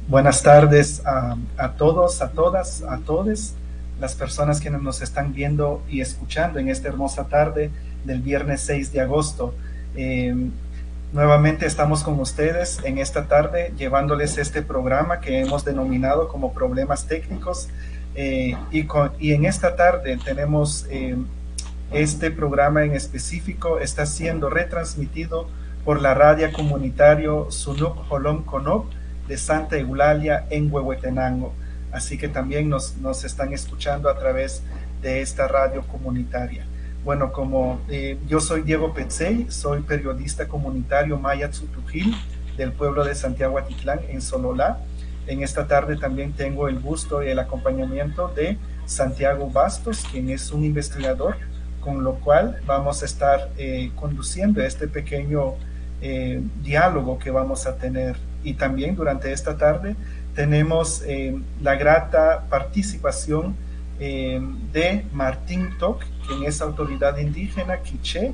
Buenas tardes a todos, a todas, a todes, las personas que nos están viendo y escuchando en esta hermosa tarde del viernes 6 de agosto. Eh, Nuevamente estamos con ustedes en esta tarde llevándoles este programa que hemos denominado como Problemas Técnicos. Y en esta tarde tenemos este programa en específico, está siendo retransmitido por la radio comunitario Sunuk Holom Konop de Santa Eulalia en Huehuetenango. Así que también nos están escuchando a través de esta radio comunitaria. Bueno, como yo soy Diego Petzey, soy periodista comunitario Maya Tzutujil del pueblo de Santiago Atitlán en Sololá. En esta tarde también tengo el gusto y el acompañamiento de Santiago Bastos, quien es un investigador, con lo cual vamos a estar conduciendo este pequeño diálogo que vamos a tener. Y también durante esta tarde tenemos la grata participación de Martín Toc, quien es autoridad indígena quiché,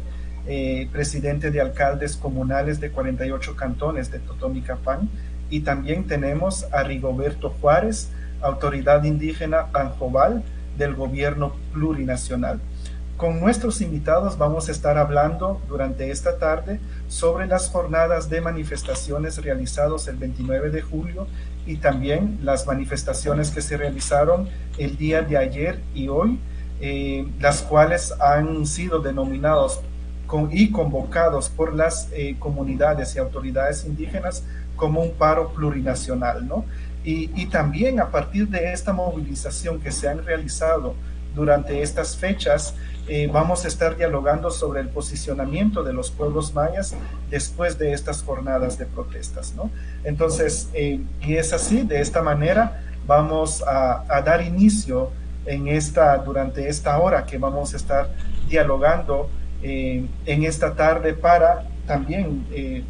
presidente de alcaldes comunales de 48 cantones de Totonicapán, y también tenemos a Rigoberto Juárez, autoridad indígena Anjobal del gobierno plurinacional. Con nuestros invitados vamos a estar hablando durante esta tarde sobre las jornadas de manifestaciones realizadas el 29 de julio y también las manifestaciones que se realizaron el día de ayer y hoy, las cuales han sido denominados y convocados por las comunidades y autoridades indígenas como un paro plurinacional, ¿no? Y también a partir de esta movilización que se han realizado durante estas fechas, vamos a estar dialogando sobre el posicionamiento de los pueblos mayas después de estas jornadas de protestas, ¿no? Entonces, y es así, de esta manera vamos a dar inicio durante esta hora que vamos a estar dialogando en esta tarde para también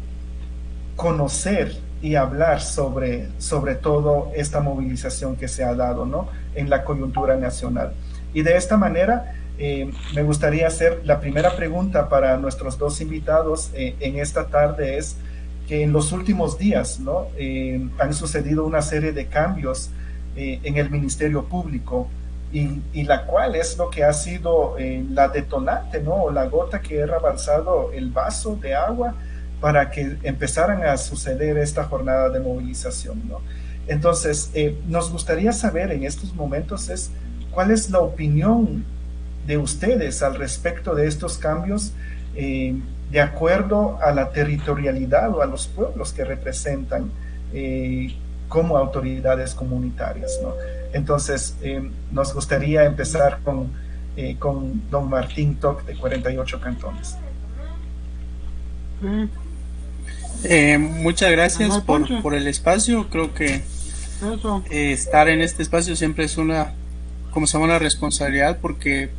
conocer y hablar sobre todo esta movilización que se ha dado, ¿no?, en la coyuntura nacional. Y de esta manera me gustaría hacer la primera pregunta para nuestros dos invitados en esta tarde es que en los últimos días, ¿no?, han sucedido una serie de cambios en el Ministerio Público y la cual es lo que ha sido la detonante, ¿no?, o la gota que ha rebalsado el vaso de agua para que empezaran a suceder esta jornada de movilización, ¿no? Entonces, nos gustaría saber en estos momentos cuál es la opinión de ustedes al respecto de estos cambios de acuerdo a la territorialidad o a los pueblos que representan como autoridades comunitarias, ¿no? Entonces, nos gustaría empezar con don Martín Toc de 48 cantones. Muchas gracias por el espacio. Creo que estar en este espacio siempre es una responsabilidad, porque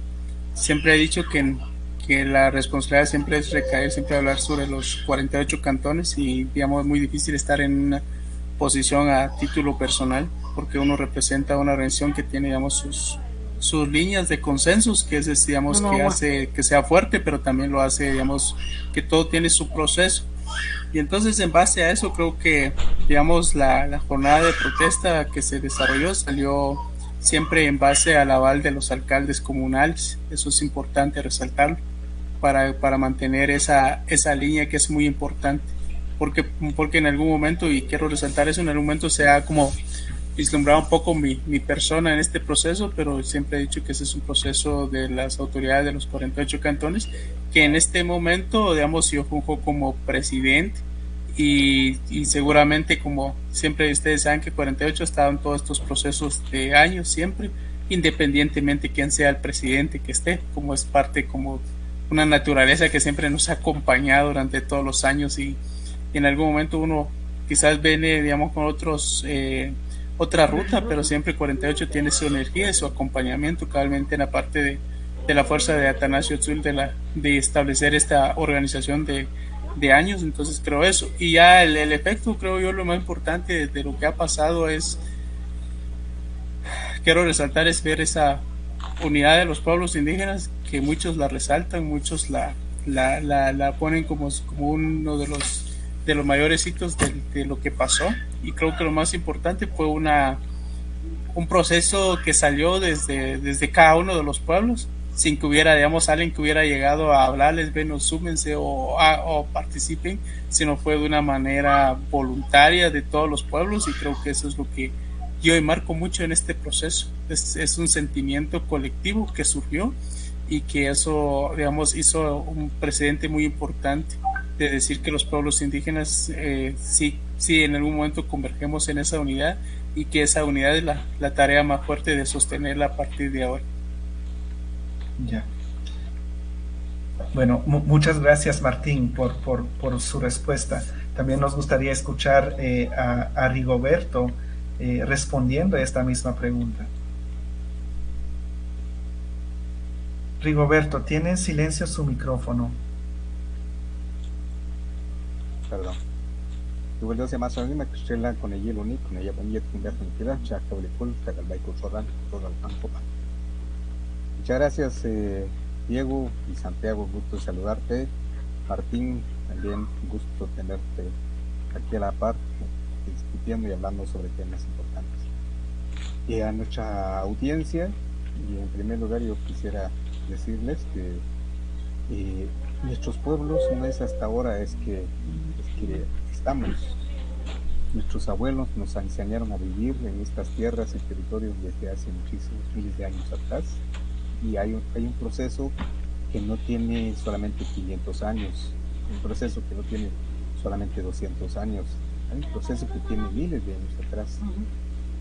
siempre he dicho que la responsabilidad siempre es recaer, siempre hablar sobre los 48 cantones y, digamos, es muy difícil estar en una posición a título personal, porque uno representa una organización que tiene, digamos, sus líneas de consensos, que es, digamos, que hace que sea fuerte, pero también lo hace, digamos, que todo tiene su proceso. Y entonces, en base a eso, creo que, digamos, la jornada de protesta que se desarrolló salió siempre en base al aval de los alcaldes comunales. Eso es importante resaltarlo para mantener esa línea que es muy importante, porque en algún momento, y quiero resaltar eso, en algún momento se ha como vislumbrado un poco mi persona en este proceso, pero siempre he dicho que ese es un proceso de las autoridades de los 48 cantones, que en este momento, digamos, yo funjo como presidente y seguramente, como siempre ustedes saben, que 48 ha estado en todos estos procesos de años siempre, independientemente quién sea el presidente que esté, como es parte, como una naturaleza que siempre nos ha acompañado durante todos los años, y en algún momento uno quizás viene, digamos, con otra ruta, pero siempre 48 tiene su energía y su acompañamiento cabalmente en la parte de la fuerza de Atanasio Tzul de establecer esta organización de años. Entonces creo eso, y ya el efecto, creo yo, lo más importante de lo que ha pasado quiero resaltar, es ver esa unidad de los pueblos indígenas, que muchos la resaltan, muchos la ponen como uno de los de los mayores hitos de lo que pasó, y creo que lo más importante fue un proceso que salió desde cada uno de los pueblos, sin que hubiera, digamos, alguien que hubiera llegado a hablarles, ven, o súmense o participen, sino fue de una manera voluntaria de todos los pueblos, y creo que eso es lo que yo enmarco mucho en este proceso. Es un sentimiento colectivo que surgió y que eso, digamos, hizo un precedente muy importante de decir que los pueblos indígenas sí en algún momento convergemos en esa unidad, y que esa unidad es la tarea más fuerte de sostenerla a partir de ahora. Ya. Bueno, muchas gracias Martín por su respuesta. También nos gustaría escuchar a Rigoberto respondiendo a esta misma pregunta. Rigoberto, tiene en silencio su micrófono. Perdón. Igual se más alguien que se la con el hielo ni con ella bonita con la tranquilidad, chaca de col, chaca el baico sorran, todo el campo. Muchas gracias Diego y Santiago, gusto saludarte. Martín, también gusto tenerte aquí a la par, discutiendo y hablando sobre temas importantes. Y a nuestra audiencia, y en primer lugar yo quisiera decirles que nuestros pueblos no es hasta ahora, es que estamos. Nuestros abuelos nos enseñaron a vivir en estas tierras y territorios desde hace muchísimos miles de años atrás, y hay un proceso que no tiene solamente 500 años, un proceso que no tiene solamente 200 años, hay un proceso que tiene miles de años atrás.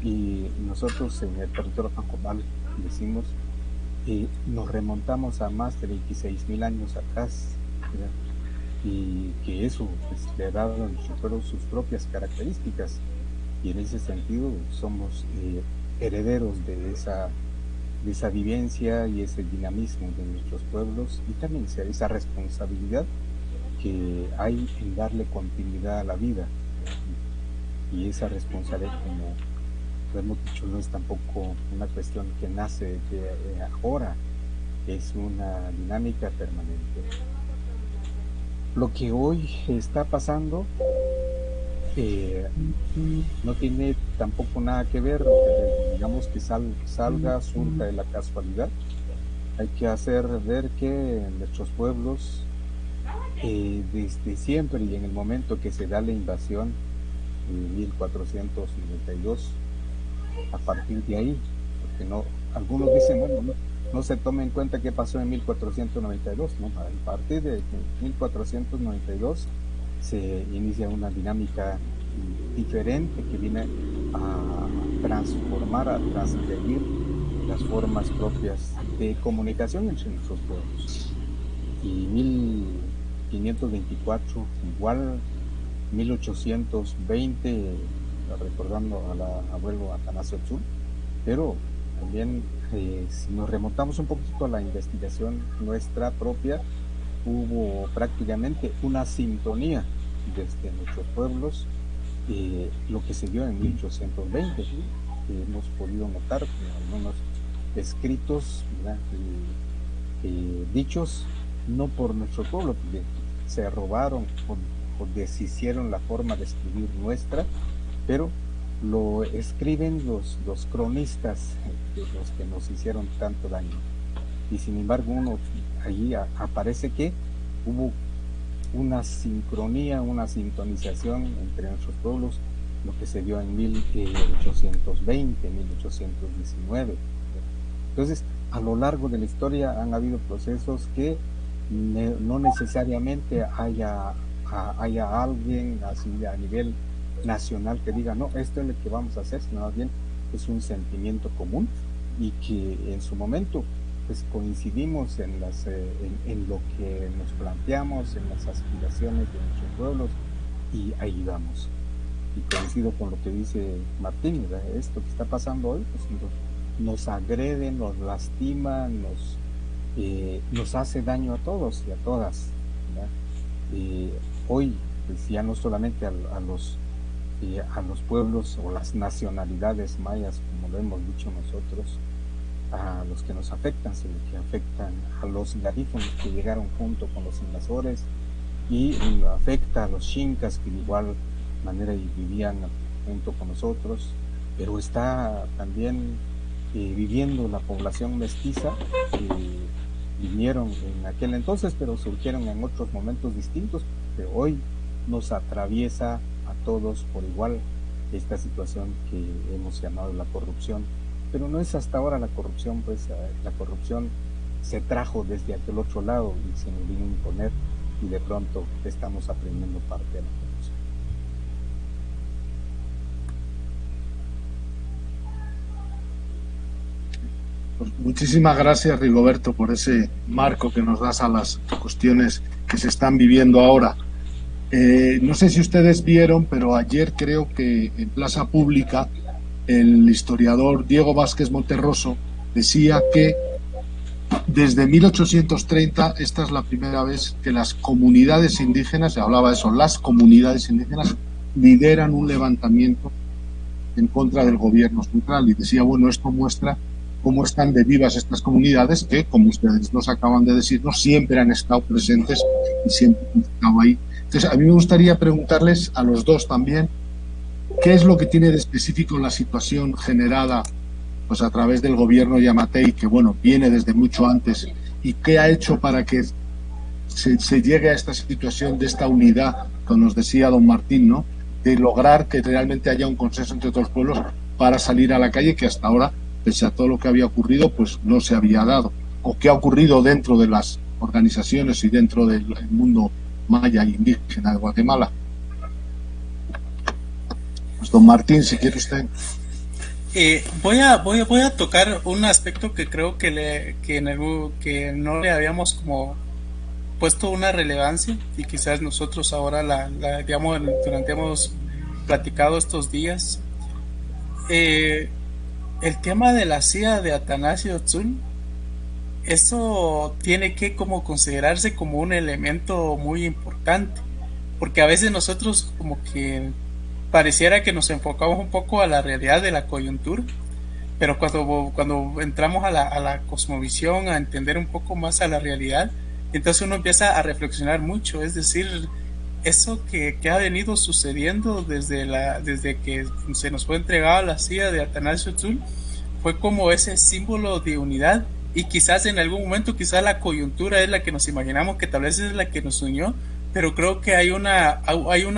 Y nosotros en el territorio Pancomal decimos, nos remontamos a más de 26.000 años atrás, ¿verdad? Y que eso pues, le ha dado a nuestro pueblo sus propias características, y en ese sentido somos herederos de esa vivencia y ese dinamismo de nuestros pueblos, y también esa responsabilidad que hay en darle continuidad a la vida, y esa responsabilidad, como lo hemos dicho, no es tampoco una cuestión que nace de ahora, es una dinámica permanente. Lo que hoy está pasando no tiene tampoco nada que ver, digamos que surja de la casualidad. Hay que hacer ver que nuestros pueblos, desde siempre y en el momento que se da la invasión en 1492, a partir de ahí, porque no, algunos dicen, bueno, no se toma en cuenta qué pasó en 1492, ¿no? A partir de 1492 se inicia una dinámica diferente que viene a transformar, a transgredir las formas propias de comunicación entre nuestros pueblos. Y 1524, igual 1820, recordando al abuelo Atanasio Tzul, pero también si nos remontamos un poquito a la investigación nuestra propia, hubo prácticamente una sintonía desde nuestros pueblos, lo que se dio en 1820, que hemos podido notar con algunos escritos, dichos no por nuestro pueblo, porque se robaron o deshicieron la forma de escribir nuestra, pero lo escriben los cronistas, los que nos hicieron tanto daño. Y sin embargo, allí aparece que hubo una sincronía, una sintonización entre nuestros pueblos, lo que se dio en 1820, 1819. Entonces, a lo largo de la historia han habido procesos que no necesariamente haya alguien así a nivel nacional que diga, no, esto es lo que vamos a hacer, sino más bien es un sentimiento común, y que en su momento pues coincidimos en lo que nos planteamos, en las aspiraciones de nuestros pueblos, y ahí vamos. Y coincido con lo que dice Martín, ¿verdad? Esto que está pasando hoy pues, nos agrede, nos lastima, nos hace daño a todos y a todas, ¿verdad? Hoy pues ya no solamente a los pueblos o las nacionalidades mayas, como lo hemos dicho nosotros, a los que nos afectan, sino que afectan a los garífunos que llegaron junto con los invasores, y afecta a los chincas que de igual manera vivían junto con nosotros, pero está también viviendo la población mestiza que vinieron en aquel entonces, pero surgieron en otros momentos distintos, que hoy nos atraviesa a todos por igual esta situación que hemos llamado la corrupción. Pero no es hasta ahora la corrupción, pues la corrupción se trajo desde aquel otro lado y se nos vino a imponer, y de pronto estamos aprendiendo parte de la corrupción. Pues muchísimas gracias, Rigoberto, por ese marco que nos das a las cuestiones que se están viviendo ahora. No sé si ustedes vieron, pero ayer creo que en Plaza Pública el historiador Diego Vázquez Monterroso decía que desde 1830 esta es la primera vez que las comunidades indígenas, se hablaba de eso, las comunidades indígenas lideran un levantamiento en contra del gobierno central, y decía, bueno, esto muestra cómo están de vivas estas comunidades que, como ustedes nos acaban de decir, no siempre han estado presentes y siempre han estado ahí. Entonces, a mí me gustaría preguntarles a los dos también, ¿qué es lo que tiene de específico la situación generada pues a través del gobierno Yamatei, que bueno, viene desde mucho antes, y qué ha hecho para que se llegue a esta situación de esta unidad, como nos decía don Martín, ¿no?, de lograr que realmente haya un consenso entre todos los pueblos para salir a la calle, que hasta ahora, pese a todo lo que había ocurrido, pues no se había dado, o qué ha ocurrido dentro de las organizaciones y dentro del mundo maya e indígena de Guatemala. Pues don Martín, si quiere usted. Voy a tocar un aspecto que creo que no le habíamos como puesto una relevancia, y quizás nosotros ahora digamos, durante hemos platicado estos días. El tema de la CIA de Atanasio Tzul, eso tiene que como considerarse como un elemento muy importante, porque a veces nosotros como que pareciera que nos enfocamos un poco a la realidad de la coyuntura, pero cuando entramos a la cosmovisión, a entender un poco más a la realidad, entonces uno empieza a reflexionar mucho, es decir, eso que ha venido sucediendo desde que se nos fue entregada la CIA de Atanasio Tzul, fue como ese símbolo de unidad, y quizás en algún momento quizás la coyuntura es la que nos imaginamos que tal vez es la que nos unió, pero creo que hay una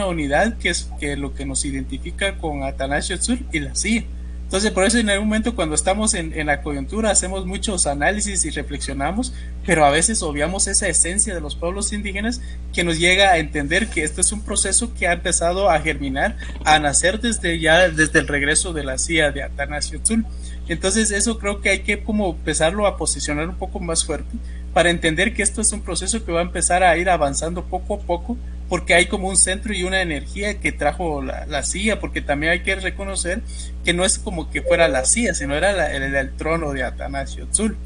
unidad que es que lo que nos identifica con Atanasio Tzul y la CIA. Entonces, por eso en algún momento cuando estamos en la coyuntura hacemos muchos análisis y reflexionamos, pero a veces obviamos esa esencia de los pueblos indígenas que nos llega a entender que este es un proceso que ha empezado a germinar, a nacer desde el regreso de la CIA de Atanasio Tzul. Entonces eso creo que hay que como empezarlo a posicionar un poco más fuerte para entender que esto es un proceso que va a empezar a ir avanzando poco a poco, porque hay como un centro y una energía que trajo la CIA, porque también hay que reconocer que no es como que fuera la CIA, sino era el trono de Atanasio Tzul.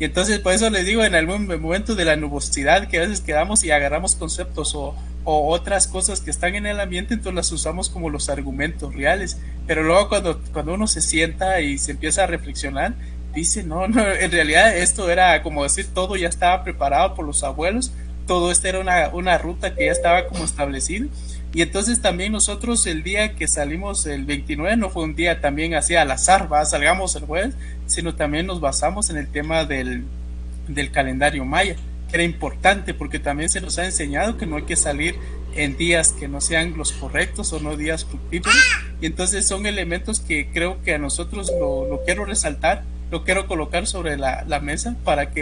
Y entonces por eso les digo, en algún momento de la nubosidad que a veces quedamos y agarramos conceptos o otras cosas que están en el ambiente, entonces las usamos como los argumentos reales, pero luego cuando uno se sienta y se empieza a reflexionar, dice, no, en realidad esto era como decir, todo ya estaba preparado por los abuelos, todo esto era una ruta que ya estaba como establecida. Y entonces también nosotros el día que salimos el 29 no fue un día también así al azar, salgamos el jueves, sino también nos basamos en el tema del calendario maya, que era importante porque también se nos ha enseñado que no hay que salir en días que no sean los correctos o no días fructíferos, y entonces son elementos que creo que a nosotros lo quiero resaltar, lo quiero colocar sobre la mesa para que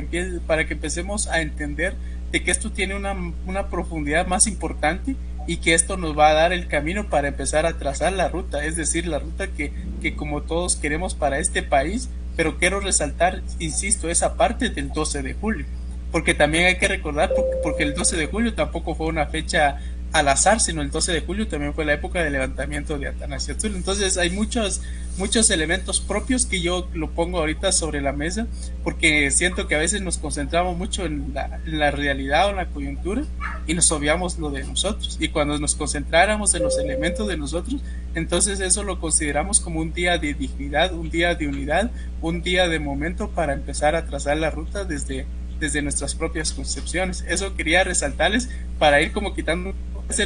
empecemos a entender de que esto tiene una profundidad más importante y que esto nos va a dar el camino para empezar a trazar la ruta, es decir, la ruta que como todos queremos para este país. Pero quiero resaltar, insisto, esa parte del 12 de julio, porque también hay que recordar, porque el 12 de julio tampoco fue una fecha al azar, sino el 12 de julio también fue la época del levantamiento de Atanasio Tzul. Entonces hay muchos elementos propios que yo lo pongo ahorita sobre la mesa, porque siento que a veces nos concentramos mucho en la realidad o en la coyuntura y nos obviamos lo de nosotros, y cuando nos concentráramos en los elementos de nosotros, entonces eso lo consideramos como un día de dignidad, un día de unidad, un día de momento para empezar a trazar la ruta desde desde nuestras propias concepciones. Eso quería resaltarles para ir como quitando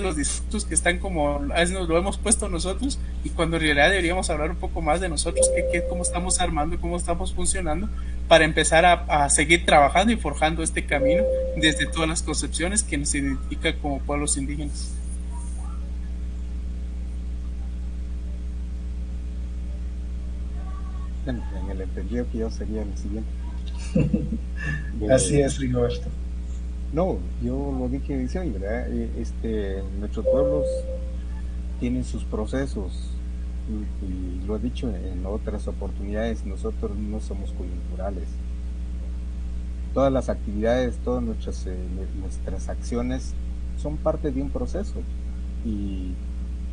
los discursos que están como a veces nos lo hemos puesto nosotros, y cuando en realidad deberíamos hablar un poco más de nosotros, cómo estamos armando, cómo estamos funcionando, para empezar a seguir trabajando y forjando este camino desde todas las concepciones que nos identifican como pueblos indígenas. Bueno, en el entendido que yo sería el siguiente. Así es, Rigoberto. No, yo lo dije diciendo, ¿verdad? Nuestros pueblos tienen sus procesos y lo he dicho en otras oportunidades, nosotros no somos coyunturales. Todas las actividades, todas nuestras acciones son parte de un proceso,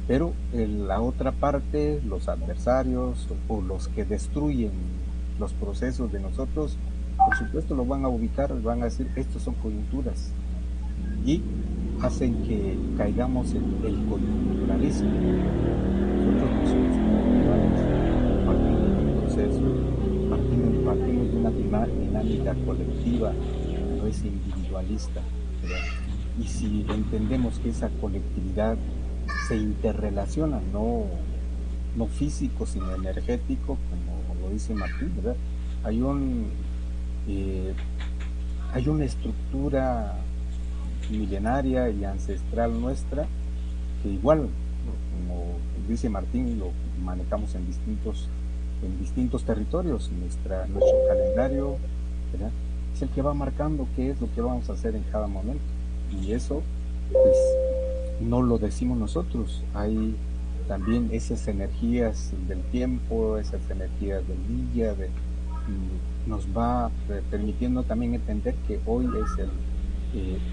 pero la otra parte, los adversarios o los que destruyen los procesos de nosotros, por supuesto lo van a ubicar, van a decir, estos son coyunturas, y hacen que caigamos en el coyunturalismo. Nosotros no somos coyunturales, partimos de un proceso, partimos de una dinámica colectiva, no es individualista, ¿verdad? Y si entendemos que esa colectividad se interrelaciona, no físico sino energético, como lo dice Martín, ¿verdad? Hay una estructura milenaria y ancestral nuestra que igual, como dice Martín, lo manejamos en distintos territorios. Nuestro calendario, ¿verdad?, es el que va marcando qué es lo que vamos a hacer en cada momento, y eso pues no lo decimos nosotros. Hay también esas energías del tiempo, esas energías del día, nos va permitiendo también entender que hoy es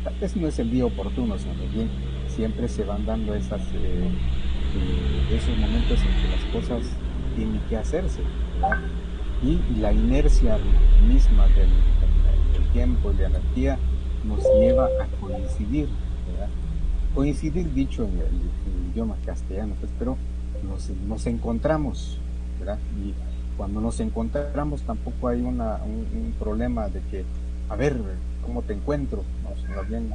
tal vez no es el día oportuno, sino bien siempre se van dando esos momentos en que las cosas tienen que hacerse, ¿verdad? Y la inercia misma del tiempo y la energía nos lleva a coincidir, ¿verdad? Coincidir, dicho en el idioma castellano, pues, pero nos encontramos, ¿verdad? Y cuando nos encontramos tampoco hay un problema de que, a ver, ¿cómo te encuentro? No, sino bien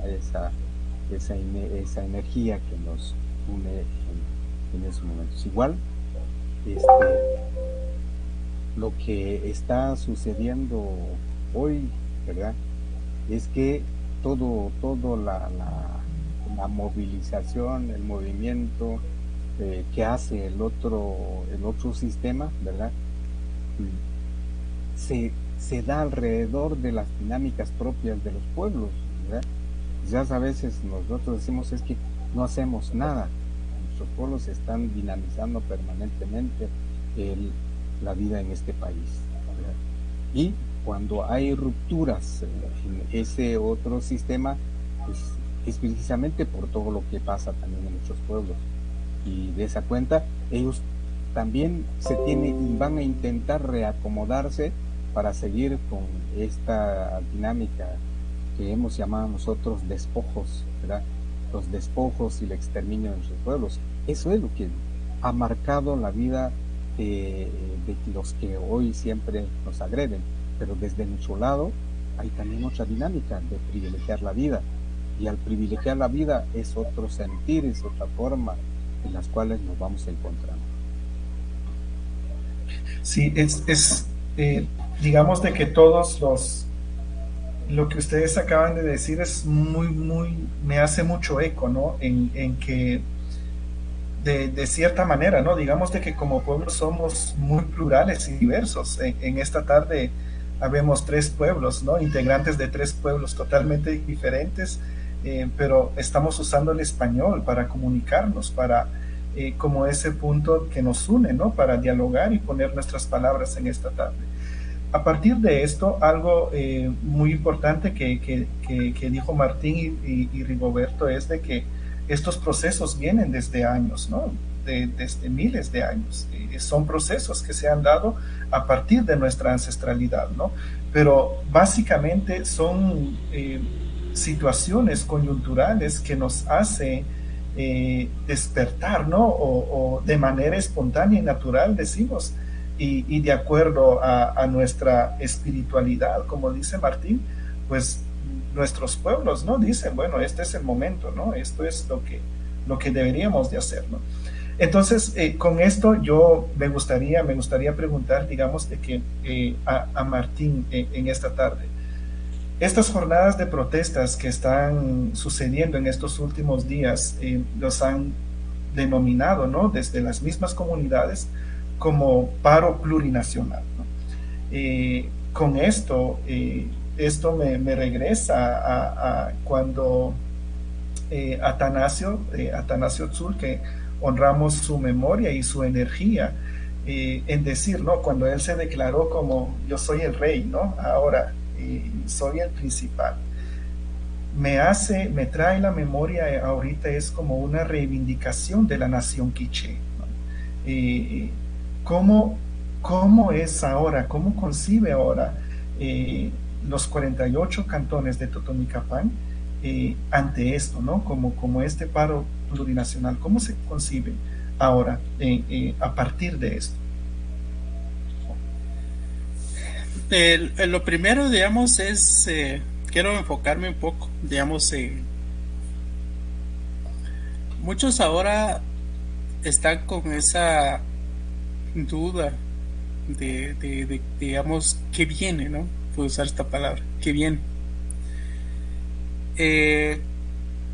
esa energía que nos une en esos momentos. Igual, lo que está sucediendo hoy, ¿verdad?, es que todo la movilización, el movimiento que hace el otro sistema, ¿verdad?, se da alrededor de las dinámicas propias de los pueblos, ¿verdad? Ya a veces nosotros decimos es que no hacemos nada. Nuestros pueblos se están dinamizando permanentemente la vida en este país, ¿verdad? Y cuando hay rupturas en ese otro sistema, pues es precisamente por todo lo que pasa también en nuestros pueblos. Y de esa cuenta, ellos también van a intentar reacomodarse para seguir con esta dinámica que hemos llamado nosotros despojos, ¿verdad? Los despojos y el exterminio de nuestros pueblos. Eso es lo que ha marcado la vida de los que hoy siempre nos agreden. Pero desde nuestro lado hay también otra dinámica de privilegiar la vida. Y al privilegiar la vida es otro sentir, es otra forma en las cuales nos vamos encontrando. Sí, digamos de que lo que ustedes acaban de decir es me hace mucho eco, ¿no? En que de cierta manera, ¿no? Digamos de que como pueblo somos muy plurales y diversos. En esta tarde habemos 3 pueblos, ¿no? Integrantes de 3 pueblos totalmente diferentes, pero estamos usando el español para comunicarnos, como ese punto que nos une, ¿no? Para dialogar y poner nuestras palabras en esta tarde. A partir de esto, algo muy importante que dijo Martín y Rigoberto es de que estos procesos vienen desde años, ¿no? Desde miles de años. Son procesos que se han dado a partir de nuestra ancestralidad, ¿no? Pero básicamente son situaciones coyunturales que nos hacen despertar, ¿no? O de manera espontánea y natural decimos, y de acuerdo a nuestra espiritualidad, como dice Martín, pues nuestros pueblos, ¿no? Dicen, bueno, este es el momento, ¿no? Esto es lo que deberíamos de hacer, ¿no? Entonces, con esto yo me gustaría preguntar, digamos, de que a Martín en esta tarde, estas jornadas de protestas que están sucediendo en estos últimos días, los han denominado, ¿no? Desde las mismas comunidades como paro plurinacional, ¿no? Con esto, esto me regresa a cuando Atanasio Tzul, que honramos su memoria y su energía, en decir, ¿no? Cuando él se declaró como yo soy el rey, ¿no? Ahora soy el principal. Me trae la memoria ahorita, es como una reivindicación de la nación quiché, ¿no? ¿Cómo es ahora, cómo concibe ahora los 48 cantones de Totonicapán ante esto, ¿no? Como este paro plurinacional, ¿cómo se concibe ahora a partir de esto? Lo primero, digamos, es, quiero enfocarme un poco, digamos, muchos ahora están con esa duda de digamos, ¿qué viene, no? Puedo usar esta palabra, ¿qué viene?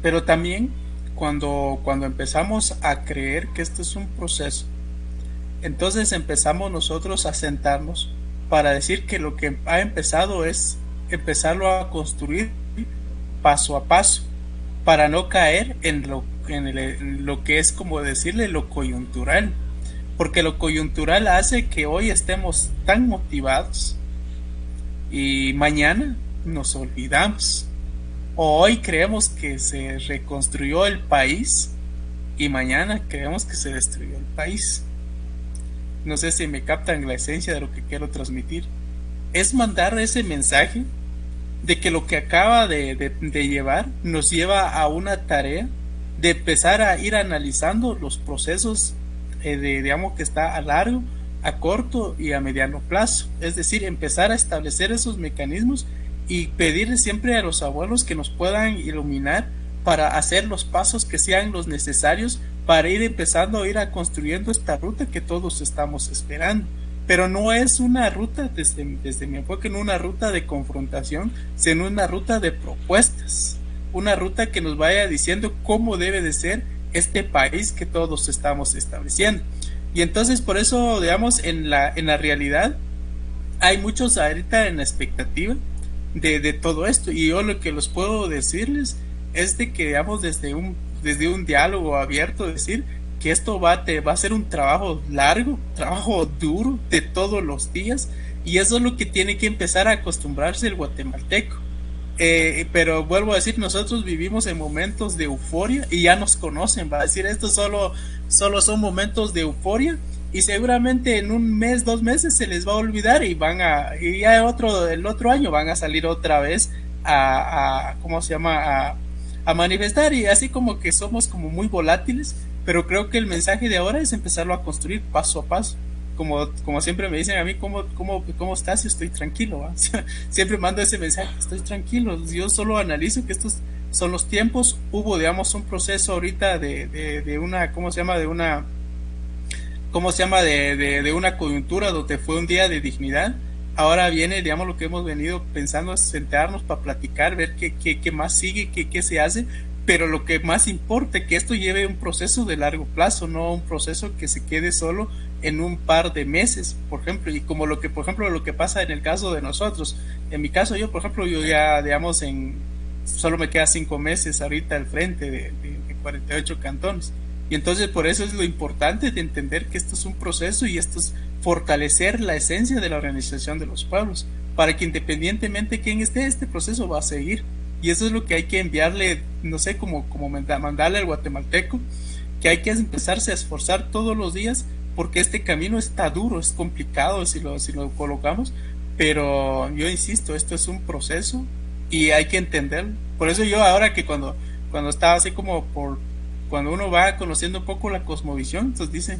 Pero también cuando empezamos a creer que esto es un proceso, entonces empezamos nosotros a sentarnos para decir que lo que ha empezado es empezarlo a construir paso a paso, para no caer en lo que es, como decirle, lo coyuntural, porque lo coyuntural hace que hoy estemos tan motivados y mañana nos olvidamos, o hoy creemos que se reconstruyó el país y mañana creemos que se destruyó el país. No sé si me captan la esencia de lo que quiero transmitir. Es mandar ese mensaje de que lo que acaba de llevar nos lleva a una tarea de empezar a ir analizando los procesos digamos, que está a largo, a corto y a mediano plazo. Es decir, empezar a establecer esos mecanismos y pedirle siempre a los abuelos que nos puedan iluminar para hacer los pasos que sean los necesarios para ir empezando a ir a construyendo esta ruta que todos estamos esperando. Pero no es una ruta, desde mi enfoque, no una ruta de confrontación, sino una ruta de propuestas, una ruta que nos vaya diciendo cómo debe de ser este país que todos estamos estableciendo. Y entonces, por eso, digamos, en la realidad hay muchos ahorita en la expectativa de todo esto, y yo lo que los puedo decirles es de que, digamos, desde un diálogo abierto, decir que esto va a ser un trabajo largo, trabajo duro de todos los días, y eso es lo que tiene que empezar a acostumbrarse el guatemalteco. Pero vuelvo a decir, nosotros vivimos en momentos de euforia y ya nos conocen, va a decir, esto solo son momentos de euforia, y seguramente en un mes, 2 meses se les va a olvidar y ya el otro año van a salir otra vez ¿cómo se llama? A manifestar, y así como que somos como muy volátiles, pero creo que el mensaje de ahora es empezarlo a construir paso a paso. Como siempre me dicen a mí, ¿cómo estás? Yo estoy tranquilo, ¿va? Siempre mando ese mensaje, estoy tranquilo, yo solo analizo que estos son los tiempos. Hubo, digamos, un proceso ahorita de una, ¿cómo se llama? De una coyuntura donde fue un día de dignidad. Ahora viene, digamos, lo que hemos venido pensando es sentarnos para platicar, ver qué más sigue, qué se hace, pero lo que más importa es que esto lleve un proceso de largo plazo, no un proceso que se quede solo en un par de meses, por ejemplo, y como lo que pasa en el caso de nosotros. En mi caso, yo, por ejemplo, yo ya, digamos, solo me queda 5 meses ahorita al frente de 48 cantones. Y entonces por eso es lo importante de entender que esto es un proceso, y esto es fortalecer la esencia de la organización de los pueblos, para que independientemente de quién esté, este proceso va a seguir. Y eso es lo que hay que enviarle, no sé, como mandarle al guatemalteco, que hay que empezarse a esforzar todos los días, porque este camino está duro, es complicado si lo colocamos, pero yo insisto, esto es un proceso y hay que entenderlo. Por eso yo ahora que cuando estaba así como cuando uno va conociendo un poco la cosmovisión, entonces dicen,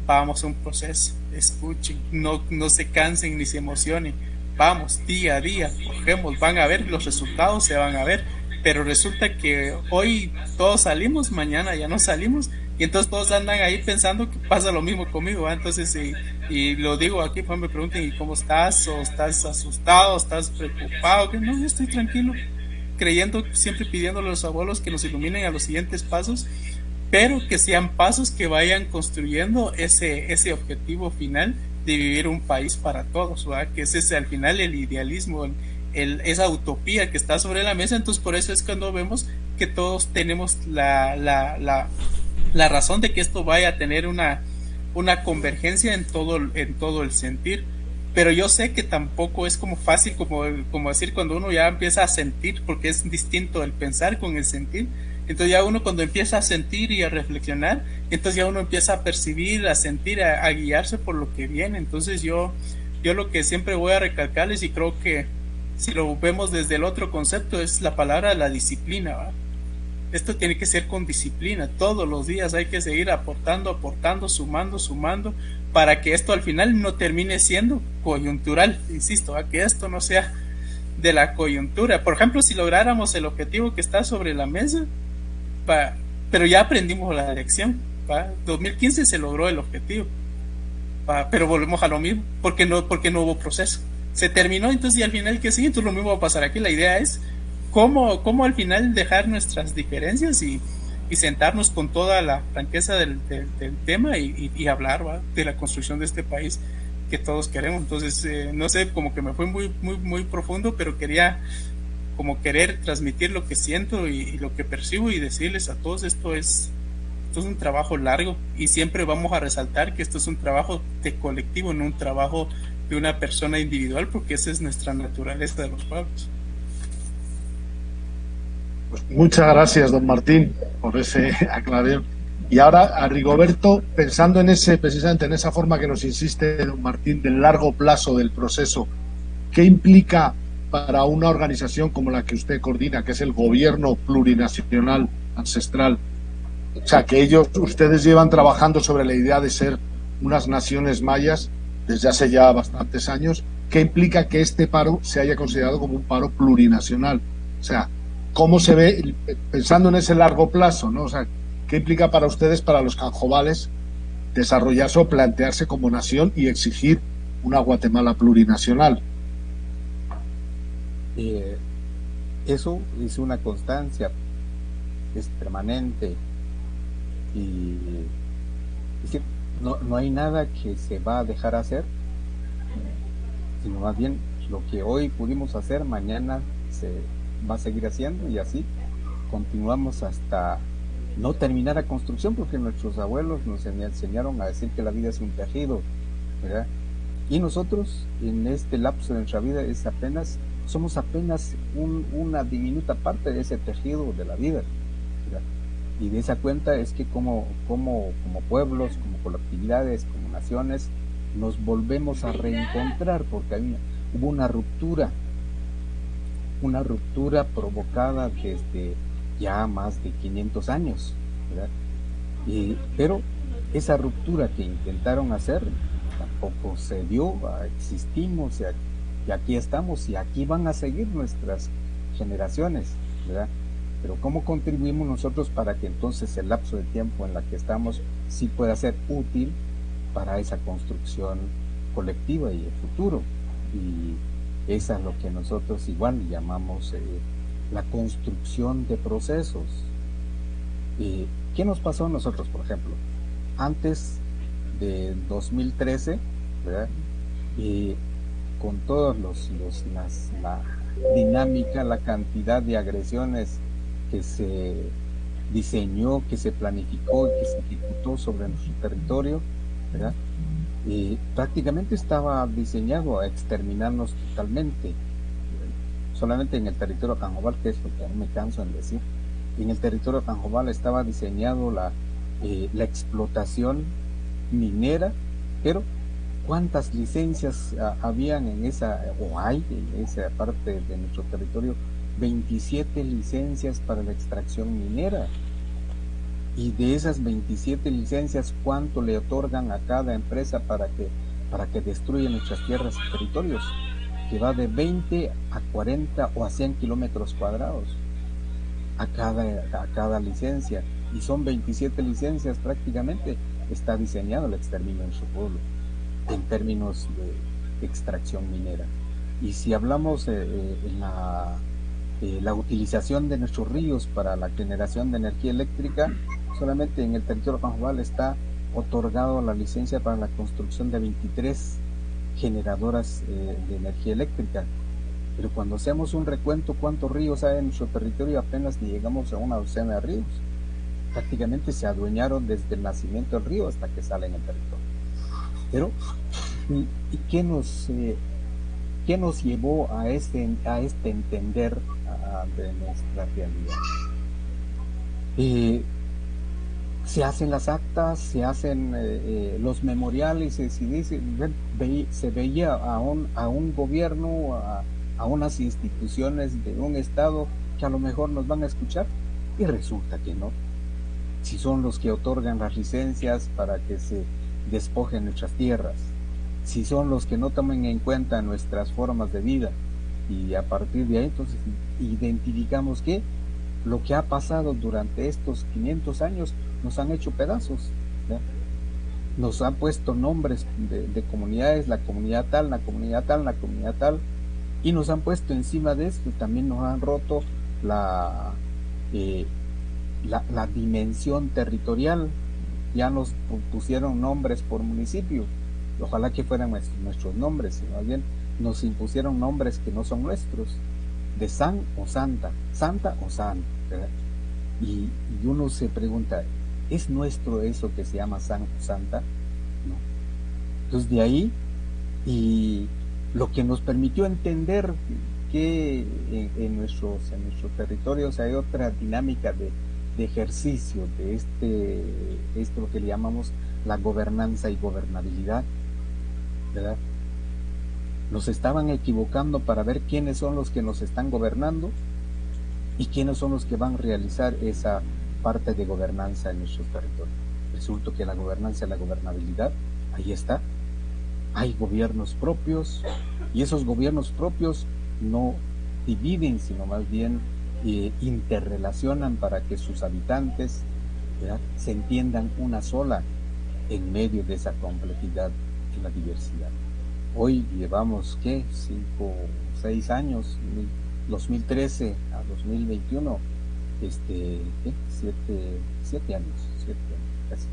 vamos a un proceso, escuchen, no se cansen ni se emocionen, vamos día a día, cogemos, van a ver los resultados, se van a ver, pero resulta que hoy todos salimos, mañana ya no salimos, y entonces todos andan ahí pensando que pasa lo mismo conmigo, ¿va? Entonces, y lo digo aquí, pues me pregunten, ¿y cómo estás? ¿O estás asustado? ¿Estás preocupado? Que no, yo estoy tranquilo, creyendo, siempre pidiéndole a los abuelos que nos iluminen a los siguientes pasos, pero que sean pasos que vayan construyendo ese objetivo final de vivir un país para todos, ¿verdad? Que ese es al final el idealismo, esa utopía que está sobre la mesa. Entonces por eso es cuando vemos que todos tenemos la razón de que esto vaya a tener una convergencia en todo el sentir. Pero yo sé que tampoco es como fácil como decir cuando uno ya empieza a sentir, porque es distinto el pensar con el sentir. Entonces ya uno cuando empieza a sentir y a reflexionar, entonces ya uno empieza a percibir, a sentir, a guiarse por lo que viene. Entonces yo lo que siempre voy a recalcarles, y creo que si lo vemos desde el otro concepto, es la palabra la disciplina, ¿va? Esto tiene que ser con disciplina, todos los días hay que seguir aportando, sumando, para que esto al final no termine siendo coyuntural, insisto, que esto no sea de la coyuntura. Por ejemplo, si lográramos el objetivo que está sobre la mesa, pero ya aprendimos la lección, 2015 se logró el objetivo, pero volvemos a lo mismo, porque no hubo proceso, se terminó. Entonces, y al final que sí, entonces lo mismo va a pasar aquí. La idea es cómo al final dejar nuestras diferencias y sentarnos con toda la franqueza del tema y hablar, ¿va?, de la construcción de este país que todos queremos. Entonces, no sé, como que me fue muy profundo, pero quería como querer transmitir lo que siento y lo que percibo, y decirles a todos, esto es un trabajo largo, y siempre vamos a resaltar que esto es un trabajo de colectivo, no un trabajo de una persona individual, porque esa es nuestra naturaleza de los pueblos. Pues muchas gracias, don Martín, por ese aclaración. Y ahora a Rigoberto, pensando precisamente en esa forma que nos insiste don Martín del largo plazo del proceso, ¿qué implica para una organización como la que usted coordina, que es el Gobierno Plurinacional Ancestral? O sea, que ustedes llevan trabajando sobre la idea de ser unas naciones mayas desde hace ya bastantes años. ¿Qué implica que este paro se haya considerado como un paro plurinacional? O sea, ¿cómo se ve, pensando en ese largo plazo, ¿no? O sea, ¿qué implica para ustedes, para los canjobales, desarrollarse o plantearse como nación y exigir una Guatemala plurinacional? Eso es una constancia, es permanente, y es decir, no hay nada que se va a dejar hacer, sino más bien lo que hoy pudimos hacer, mañana se va a seguir haciendo, y así continuamos hasta no terminar la construcción, porque nuestros abuelos nos enseñaron a decir que la vida es un tejido, ¿verdad? Y nosotros en este lapso de nuestra vida somos apenas una diminuta parte de ese tejido de la vida, ¿verdad? Y de esa cuenta es que como pueblos, como colectividades, como naciones, nos volvemos a reencontrar, porque hubo una ruptura provocada desde ya más de 500 años, ¿verdad? Pero esa ruptura que intentaron hacer tampoco se dio, existimos y aquí estamos, y aquí van a seguir nuestras generaciones, ¿verdad? Pero ¿cómo contribuimos nosotros para que entonces el lapso de tiempo en la que estamos sí pueda ser útil para esa construcción colectiva y el futuro? Y esa es lo que nosotros igual llamamos la construcción de procesos. ¿Qué nos pasó a nosotros, por ejemplo? Antes de 2013, ¿verdad? Con todos la dinámica, la cantidad de agresiones que se diseñó, que se planificó y que se ejecutó sobre nuestro territorio, ¿verdad? Prácticamente estaba diseñado a exterminarnos totalmente. Solamente en el territorio canjobal, que es lo que no me canso en decir, en el territorio canjobal estaba diseñado la explotación minera, pero ¿cuántas licencias habían en hay en esa parte de nuestro territorio? 27 licencias para la extracción minera. Y de esas 27 licencias, ¿cuánto le otorgan a cada empresa para que destruya nuestras tierras y territorios? que va de 20 a 40 o a 100 kilómetros cuadrados a cada licencia, y son 27 licencias prácticamente. Está diseñado el exterminio en su pueblo en términos de extracción minera. Y si hablamos en la utilización de nuestros ríos para la generación de energía eléctrica, solamente en el territorio Panjobal está otorgado la licencia para la construcción de 23 generadoras de energía eléctrica. Pero cuando hacemos un recuento cuántos ríos hay en nuestro territorio, apenas llegamos a una docena de ríos. Prácticamente se adueñaron desde el nacimiento del río hasta que sale en el territorio. Pero, ¿y qué nos llevó a este entender de nuestra realidad? Se hacen las actas, se hacen los memoriales, se veía a un gobierno, a unas instituciones de un estado que a lo mejor nos van a escuchar, y resulta que no. Si son los que otorgan las licencias para que se despojen nuestras tierras, si son los que no toman en cuenta nuestras formas de vida, y a partir de ahí entonces identificamos que lo que ha pasado durante estos 500 años nos han hecho pedazos, ¿ya? Nos han puesto nombres de comunidades, la comunidad tal, la comunidad tal, la comunidad tal, y nos han puesto encima de esto, también nos han roto la dimensión territorial. Ya nos pusieron nombres por municipio, ojalá que fueran nuestros nombres, sino más bien nos impusieron nombres que no son nuestros, de san o santa, santa o san, ¿verdad? Y uno se pregunta, ¿es nuestro eso que se llama san o santa? No. Entonces de ahí, y lo que nos permitió entender que en nuestros territorios hay otra dinámica de ejercicio de esto lo que le llamamos la gobernanza y gobernabilidad, ¿verdad? Nos estaban equivocando para ver quiénes son los que nos están gobernando y quiénes son los que van a realizar esa parte de gobernanza en nuestros territorios. Resulta que la gobernanza y la gobernabilidad, ahí está. Hay gobiernos propios, y esos gobiernos propios no dividen, sino más bien interrelacionan para que sus habitantes, ¿verdad?, se entiendan una sola en medio de esa complejidad y la diversidad. Hoy llevamos, 5 o 6 años, 2013 a 2021, 7 años casi,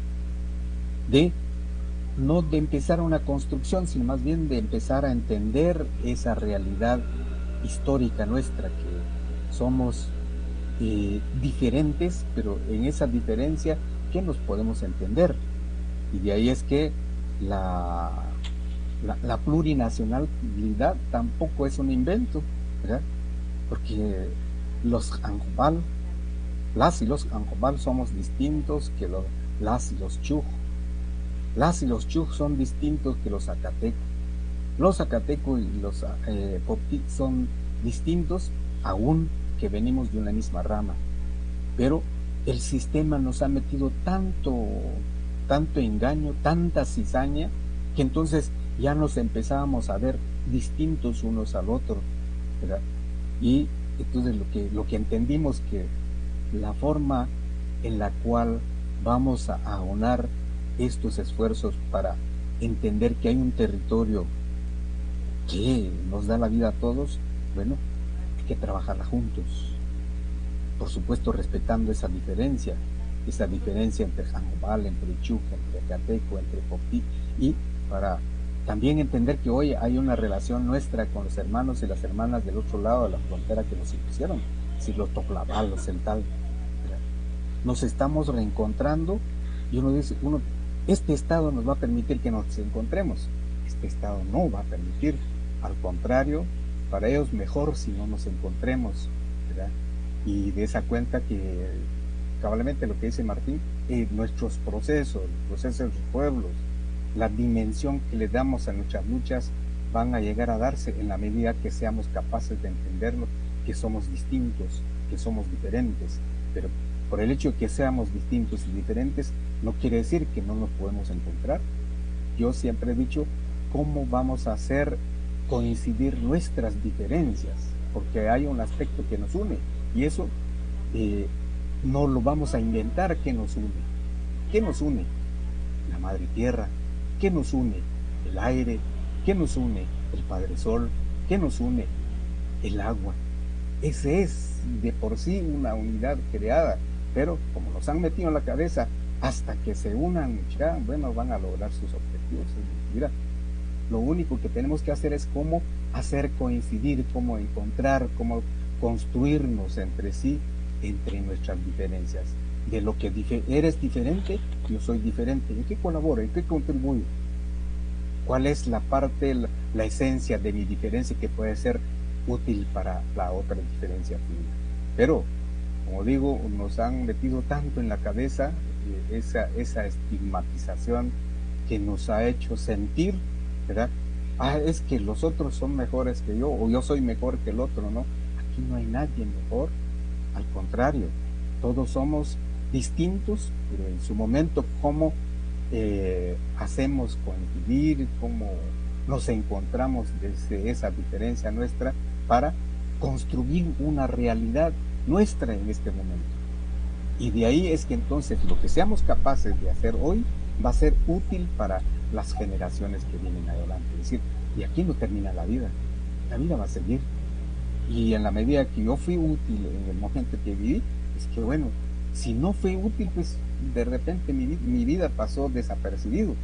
no de empezar una construcción, sino más bien de empezar a entender esa realidad histórica nuestra, que somos diferentes, pero en esa diferencia que nos podemos entender. Y de ahí es que la plurinacionalidad tampoco es un invento, ¿verdad? Porque las y los Anjobal somos distintos que las y los Chuj. Las y los Chuj son distintos que los Zacatecos. Los Zacatecos y los Poptit son distintos, aún que venimos de una misma rama. Pero el sistema nos ha metido tanto engaño, tanta cizaña, que entonces ya nos empezábamos a ver distintos unos al otro, ¿verdad? Y entonces lo que entendimos, que la forma en la cual vamos a aunar estos esfuerzos para entender que hay un territorio que nos da la vida a todos, bueno, hay que trabajarla juntos, por supuesto respetando esa diferencia entre Anjobal, entre Chuj, entre Acateco, entre Poptit, y para también entender que hoy hay una relación nuestra con los hermanos y las hermanas del otro lado de la frontera que nos impusieron, si los Toclaval, los Celtal, nos estamos reencontrando, y uno dice, este Estado nos va a permitir que nos encontremos. Este Estado no va a permitir, al contrario, para ellos mejor si no nos encontremos, ¿verdad? Y de esa cuenta que, cabalmente lo que dice Martín, nuestros procesos, los procesos de los pueblos, la dimensión que le damos a nuestras luchas van a llegar a darse en la medida que seamos capaces de entenderlo, que somos distintos, que somos diferentes, pero por el hecho de que seamos distintos y diferentes no quiere decir que no nos podemos encontrar. Yo siempre he dicho, ¿cómo vamos a hacer coincidir nuestras diferencias, porque hay un aspecto que nos une, y eso no lo vamos a inventar. ¿Qué nos une? ¿Qué nos une? La Madre Tierra. ¿Qué nos une? El aire. ¿Qué nos une? El Padre Sol. ¿Qué nos une? El agua. Ese es de por sí una unidad creada, pero como nos han metido en la cabeza, hasta que se unan, ya, bueno, van a lograr sus objetivos. Mira, lo único que tenemos que hacer es cómo hacer coincidir, cómo encontrar, cómo construirnos entre sí, entre nuestras diferencias. De lo que eres diferente, yo soy diferente. ¿En qué colaboro? ¿En qué contribuyo? ¿Cuál es la parte, la esencia de mi diferencia que puede ser útil para la otra diferencia tuya? Pero, como digo, nos han metido tanto en la cabeza esa estigmatización que nos ha hecho sentir, ¿verdad? Es que los otros son mejores que yo, o yo soy mejor que el otro, ¿no? Aquí no hay nadie mejor, al contrario, todos somos distintos, pero en su momento cómo hacemos coincidir, cómo nos encontramos desde esa diferencia nuestra para construir una realidad nuestra en este momento. Y de ahí es que entonces lo que seamos capaces de hacer hoy va a ser útil para las generaciones que vienen adelante. Es decir, y aquí no termina la vida va a seguir. Y en la medida que yo fui útil en el momento que viví, es que bueno, si no fui útil, pues de repente mi vida pasó desapercibido.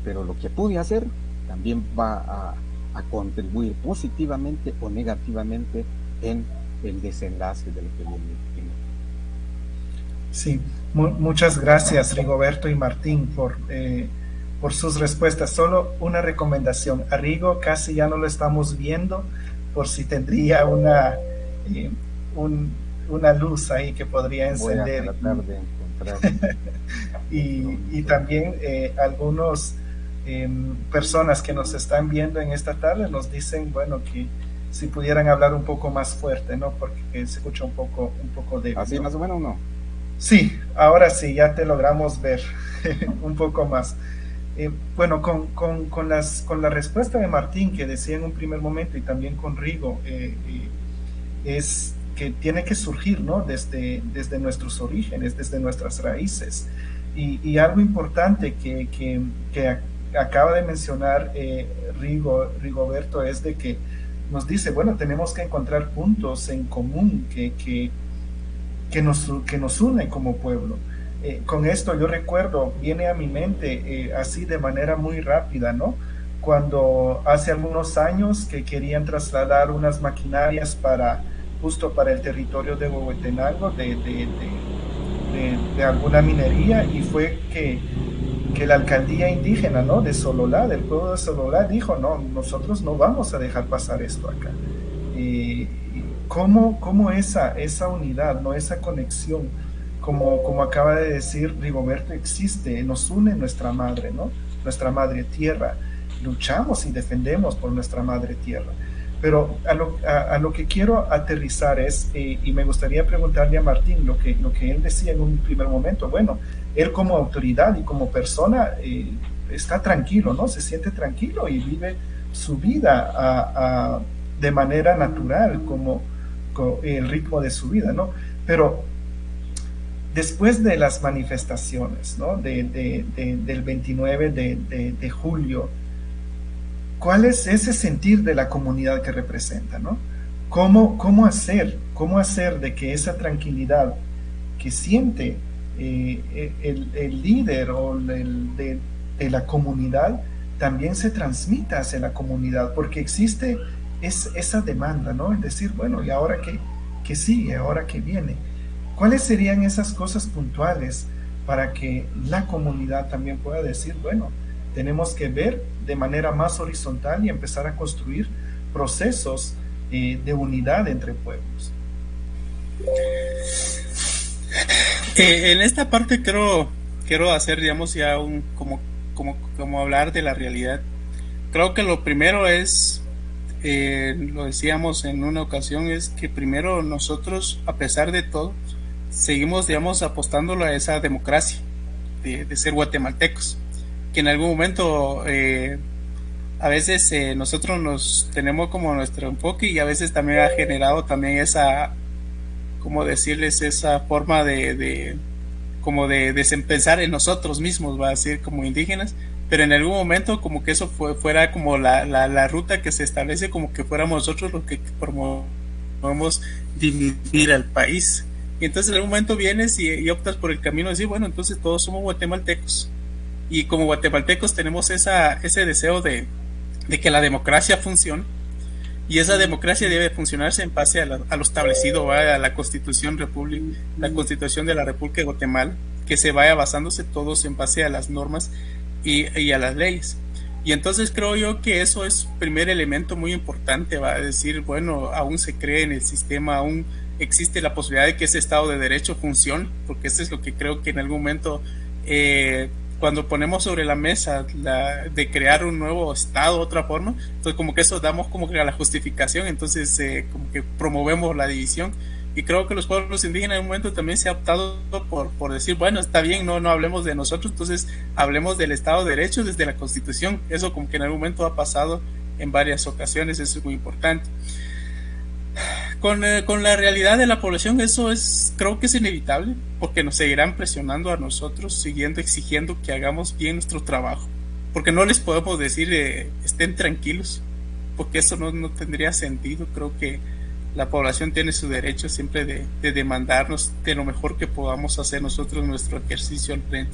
Pero lo que pude hacer también va a contribuir positivamente o negativamente en el desenlace de lo que viene. Sí, muchas gracias Rigoberto y Martín por sus respuestas. Solo una recomendación, a Rigo casi ya no lo estamos viendo, por si tendría una luz ahí que podría encender. Voy a tratar de encontrar. y también algunos personas que nos están viendo en esta tarde nos dicen, bueno, que si pudieran hablar un poco más fuerte, ¿no? Porque se escucha un poco débil. ¿Así, ¿no? Más o menos, ¿no? Sí, ahora sí, ya te logramos ver un poco más. Bueno, con la respuesta de Martín, que decía en un primer momento, y también con Rigo, es que tiene que surgir, ¿no? Desde nuestros orígenes, desde nuestras raíces. Y algo importante que acaba de mencionar Rigoberto es de que nos dice, bueno, tenemos que encontrar puntos en común que nos unen como pueblo. Con esto yo recuerdo, viene a mi mente así de manera muy rápida, ¿no? Cuando hace algunos años que querían trasladar unas maquinarias justo para el territorio de Huehuetenango, de alguna minería, y fue que la alcaldía indígena, ¿no? De Sololá, del pueblo de Sololá, dijo, no, nosotros no vamos a dejar pasar esto acá. ¿Cómo esa unidad, ¿no? Esa conexión, como acaba de decir Rigoberto, existe, nos une nuestra madre, ¿no? Nuestra madre tierra. Luchamos y defendemos por nuestra madre tierra. Pero a lo que quiero aterrizar es, y me gustaría preguntarle a Martín lo que él decía en un primer momento, bueno, él como autoridad y como persona está tranquilo, ¿no? Se siente tranquilo y vive su vida de manera natural, como el ritmo de su vida, ¿no? Pero después de las manifestaciones, ¿no? Del 29 de julio, ¿cuál es ese sentir de la comunidad que representa, ¿no? ¿Cómo hacer de que esa tranquilidad que siente el líder o de la comunidad también se transmita hacia la comunidad? Porque existe esa demanda, ¿no? Es decir, bueno, ¿y ahora qué sigue? ¿Ahora qué viene? ¿Cuáles serían esas cosas puntuales para que la comunidad también pueda decir, bueno, tenemos que ver de manera más horizontal y empezar a construir procesos de unidad entre pueblos? En esta parte quiero hacer, digamos, ya como hablar de la realidad. Creo que lo primero es, lo decíamos en una ocasión, es que primero nosotros, a pesar de todo, seguimos, digamos, apostándolo a esa democracia de ser guatemaltecos, que en algún momento a veces nosotros nos tenemos como nuestro enfoque y a veces también ha generado también esa, ¿cómo decirles? Esa forma como de desempezar en nosotros mismos, va a decir, como indígenas, pero en algún momento como que eso fuera como la ruta que se establece, como que fuéramos nosotros los que promovemos dividir al país. Y entonces en algún momento vienes y optas por el camino de decir, bueno, entonces todos somos guatemaltecos. Y como guatemaltecos tenemos ese deseo de que la democracia funcione, y esa democracia debe funcionarse en base a lo establecido, ¿va? A la Constitución la Constitución de la República de Guatemala, que se vaya basándose todos en base a las normas y a las leyes. Y entonces creo yo que eso es un primer elemento muy importante, va a decir, bueno, aún se cree en el sistema, aún existe la posibilidad de que ese Estado de Derecho funcione, porque eso es lo que creo que en algún momento, cuando ponemos sobre la mesa de crear un nuevo Estado, otra forma, entonces como que eso damos como que a la justificación, entonces como que promovemos la división. Y creo que los pueblos indígenas en un momento también se ha optado por decir, bueno, está bien, no hablemos de nosotros, entonces hablemos del Estado de Derecho desde la Constitución. Eso como que en algún momento ha pasado en varias ocasiones, eso es muy importante. Con la realidad de la población eso creo que es inevitable, porque nos seguirán presionando a nosotros, siguiendo exigiendo que hagamos bien nuestro trabajo, porque no les podemos decir estén tranquilos, porque eso no tendría sentido. Creo que la población tiene su derecho siempre de demandarnos de lo mejor que podamos hacer nosotros nuestro ejercicio al frente,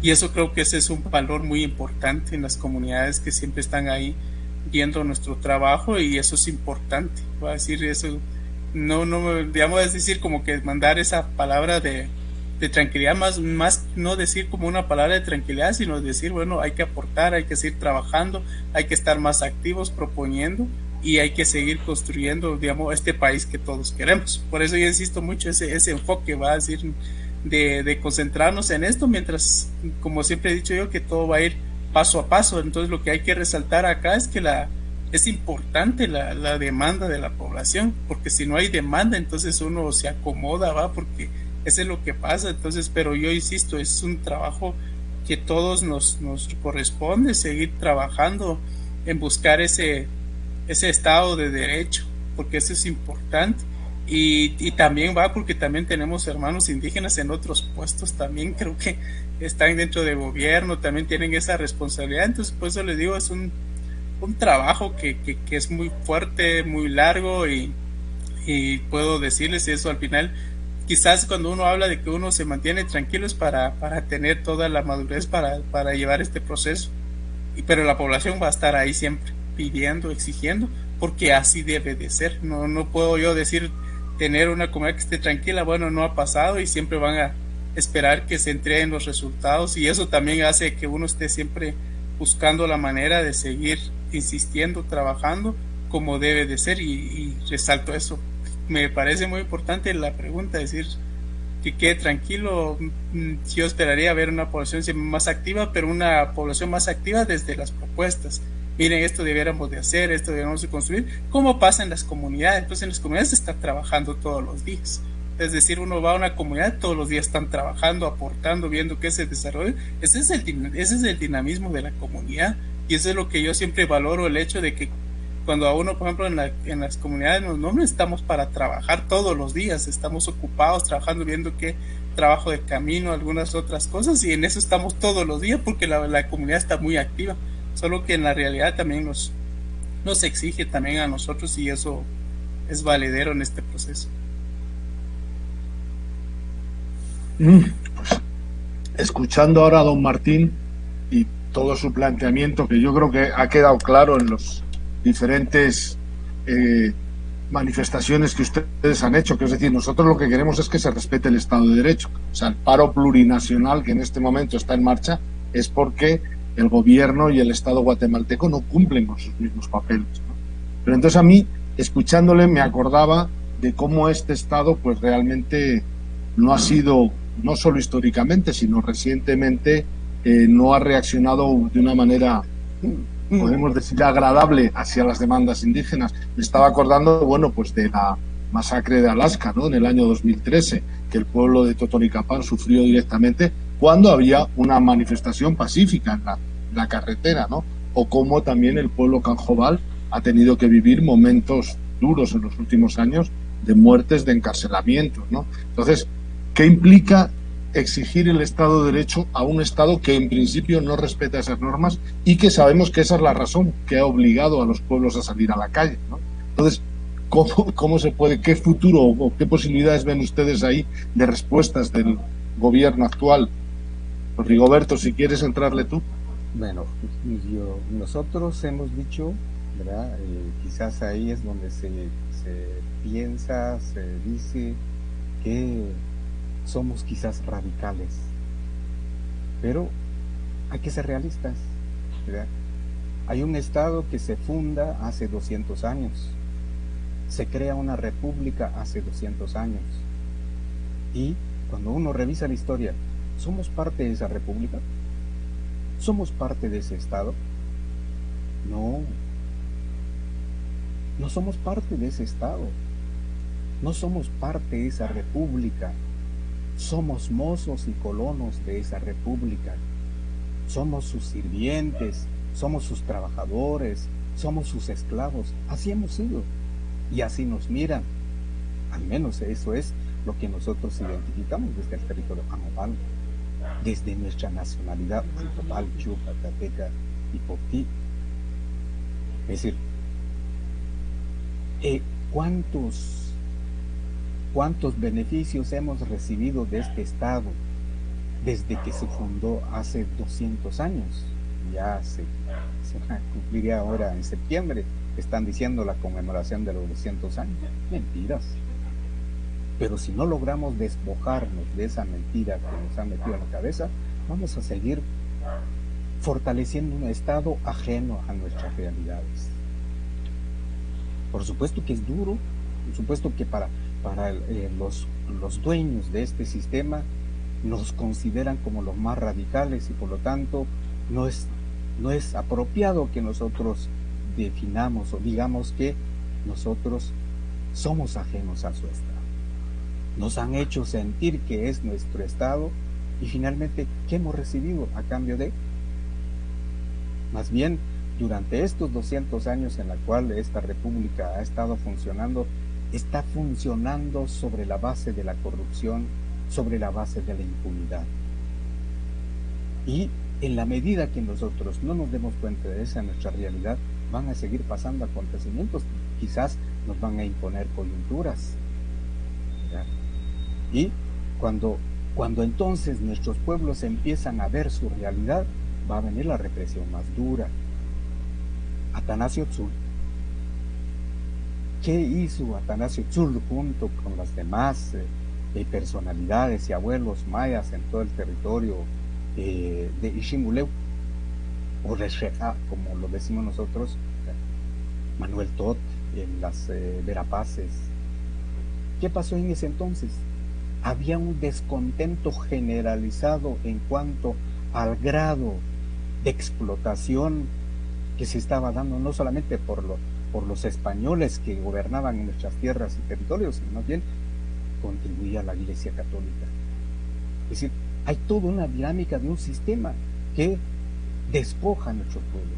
y eso creo que ese es un valor muy importante en las comunidades que siempre están ahí viendo nuestro trabajo, y eso es importante. Voy a decir eso, digamos, es decir, como que mandar esa palabra de tranquilidad, más no decir como una palabra de tranquilidad, sino decir, bueno, hay que aportar, hay que seguir trabajando, hay que estar más activos proponiendo, y hay que seguir construyendo, digamos, este país que todos queremos. Por eso yo insisto mucho ese enfoque, va a decir, de concentrarnos en esto, mientras, como siempre he dicho yo, que todo va a ir paso a paso. Entonces lo que hay que resaltar acá es que es importante la demanda de la población, porque si no hay demanda, entonces uno se acomoda, va, porque eso es lo que pasa. Entonces, pero yo insisto, es un trabajo que todos nos corresponde seguir trabajando en buscar ese Estado de Derecho, porque eso es importante. Y también va porque también tenemos hermanos indígenas en otros puestos, también creo que están dentro de gobierno, también tienen esa responsabilidad. Entonces, por eso les digo, es un trabajo que es muy fuerte, muy largo, y puedo decirles eso al final. Quizás cuando uno habla de que uno se mantiene tranquilo es para tener toda la madurez para llevar este proceso, pero la población va a estar ahí siempre pidiendo, exigiendo, porque así debe de ser. No puedo yo decir tener una comunidad que esté tranquila, bueno, no ha pasado, y siempre van a esperar que se entreguen los resultados, y eso también hace que uno esté siempre buscando la manera de seguir insistiendo, trabajando como debe de ser, y resalto eso. Me parece muy importante la pregunta, decir que quede tranquilo. Yo esperaría ver una población más activa, pero una población más activa desde las propuestas. Miren, esto debiéramos de hacer, esto debiéramos de construir, como pasa en las comunidades. Entonces en las comunidades se está trabajando todos los días, es decir, uno va a una comunidad, todos los días están trabajando, aportando, viendo qué se desarrolla. Ese es el dinamismo de la comunidad, y eso es lo que yo siempre valoro, el hecho de que cuando a uno, por ejemplo, en las comunidades no estamos para trabajar todos los días, estamos ocupados trabajando, viendo qué trabajo de camino, algunas otras cosas, y en eso estamos todos los días porque la comunidad está muy activa. Solo que en la realidad también nos exige también a nosotros, y eso es valedero en este proceso. Pues, escuchando ahora a don Martín y todo su planteamiento, que yo creo que ha quedado claro en los diferentes manifestaciones que ustedes han hecho, que es decir, nosotros lo que queremos es que se respete el Estado de Derecho. O sea, el paro plurinacional que en este momento está en marcha es porque el gobierno y el Estado guatemalteco no cumplen con sus mismos papeles, ¿no? Pero entonces a mí, escuchándole, me acordaba de cómo este Estado pues realmente no ha sido, no solo históricamente, sino recientemente, no ha reaccionado de una manera, podemos decir, agradable hacia las demandas indígenas. Me estaba acordando, bueno, pues de la masacre de Alaska, ¿no?, en el año 2013, que el pueblo de Totonicapán sufrió directamente cuando había una manifestación pacífica en la carretera, ¿no? o cómo también el pueblo canjobal ha tenido que vivir momentos duros en los últimos años de muertes, de encarcelamientos, ¿no? Entonces, ¿qué implica exigir el Estado de Derecho a un Estado que en principio no respeta esas normas y que sabemos que esa es la razón que ha obligado a los pueblos a salir a la calle, ¿no? Entonces, ¿cómo se puede, qué futuro o qué posibilidades ven ustedes ahí de respuestas del gobierno actual? Pues, Rigoberto, si quieres entrarle tú. Bueno, nosotros hemos dicho, ¿verdad? Quizás ahí es donde se piensa, se dice que somos quizás radicales, pero hay que ser realistas, ¿verdad? Hay un Estado que se funda hace 200 años, se crea una república hace 200 años, y cuando uno revisa la historia, ¿somos parte de esa república? ¿Somos parte de ese Estado? No, no somos parte de ese Estado, no somos parte de esa república. Somos mozos y colonos de esa república, somos sus sirvientes, somos sus trabajadores, somos sus esclavos, así hemos sido y así nos miran. Al menos eso es lo que nosotros identificamos desde el territorio amopal, desde nuestra nacionalidad, Antopal, Chupa, Cateca y Popti. Es decir, ¿cuántos beneficios hemos recibido de este Estado desde que se fundó hace 200 años? Ya se cumpliría ahora en septiembre, están diciendo la conmemoración de los 200 años. Mentiras. Pero si no logramos despojarnos de esa mentira que nos han metido en la cabeza, vamos a seguir fortaleciendo un Estado ajeno a nuestras realidades. Por supuesto que es duro, por supuesto que para los dueños de este sistema nos consideran como los más radicales y por lo tanto no es apropiado que nosotros definamos o digamos que nosotros somos ajenos a su Estado. Nos han hecho sentir que es nuestro Estado y finalmente, ¿qué hemos recibido a cambio de? Más bien, durante estos 200 años en la cual esta república ha estado funcionando, está funcionando sobre la base de la corrupción, sobre la base de la impunidad. Y en la medida que nosotros no nos demos cuenta de esa nuestra realidad, van a seguir pasando acontecimientos, quizás nos van a imponer coyunturas, ¿verdad? Y cuando entonces nuestros pueblos empiezan a ver su realidad, va a venir la represión más dura. Atanasio Tzul. ¿Qué hizo Atanasio Tzul junto con las demás personalidades y abuelos mayas en todo el territorio de Ixinguleu, o Rexeja, como lo decimos nosotros, Manuel Tot, en las Verapaces? ¿Qué pasó en ese entonces? Había un descontento generalizado en cuanto al grado de explotación que se estaba dando, no solamente por los españoles que gobernaban en nuestras tierras y territorios, sino más bien contribuía la Iglesia Católica. Es decir, hay toda una dinámica de un sistema que despoja a nuestro pueblo.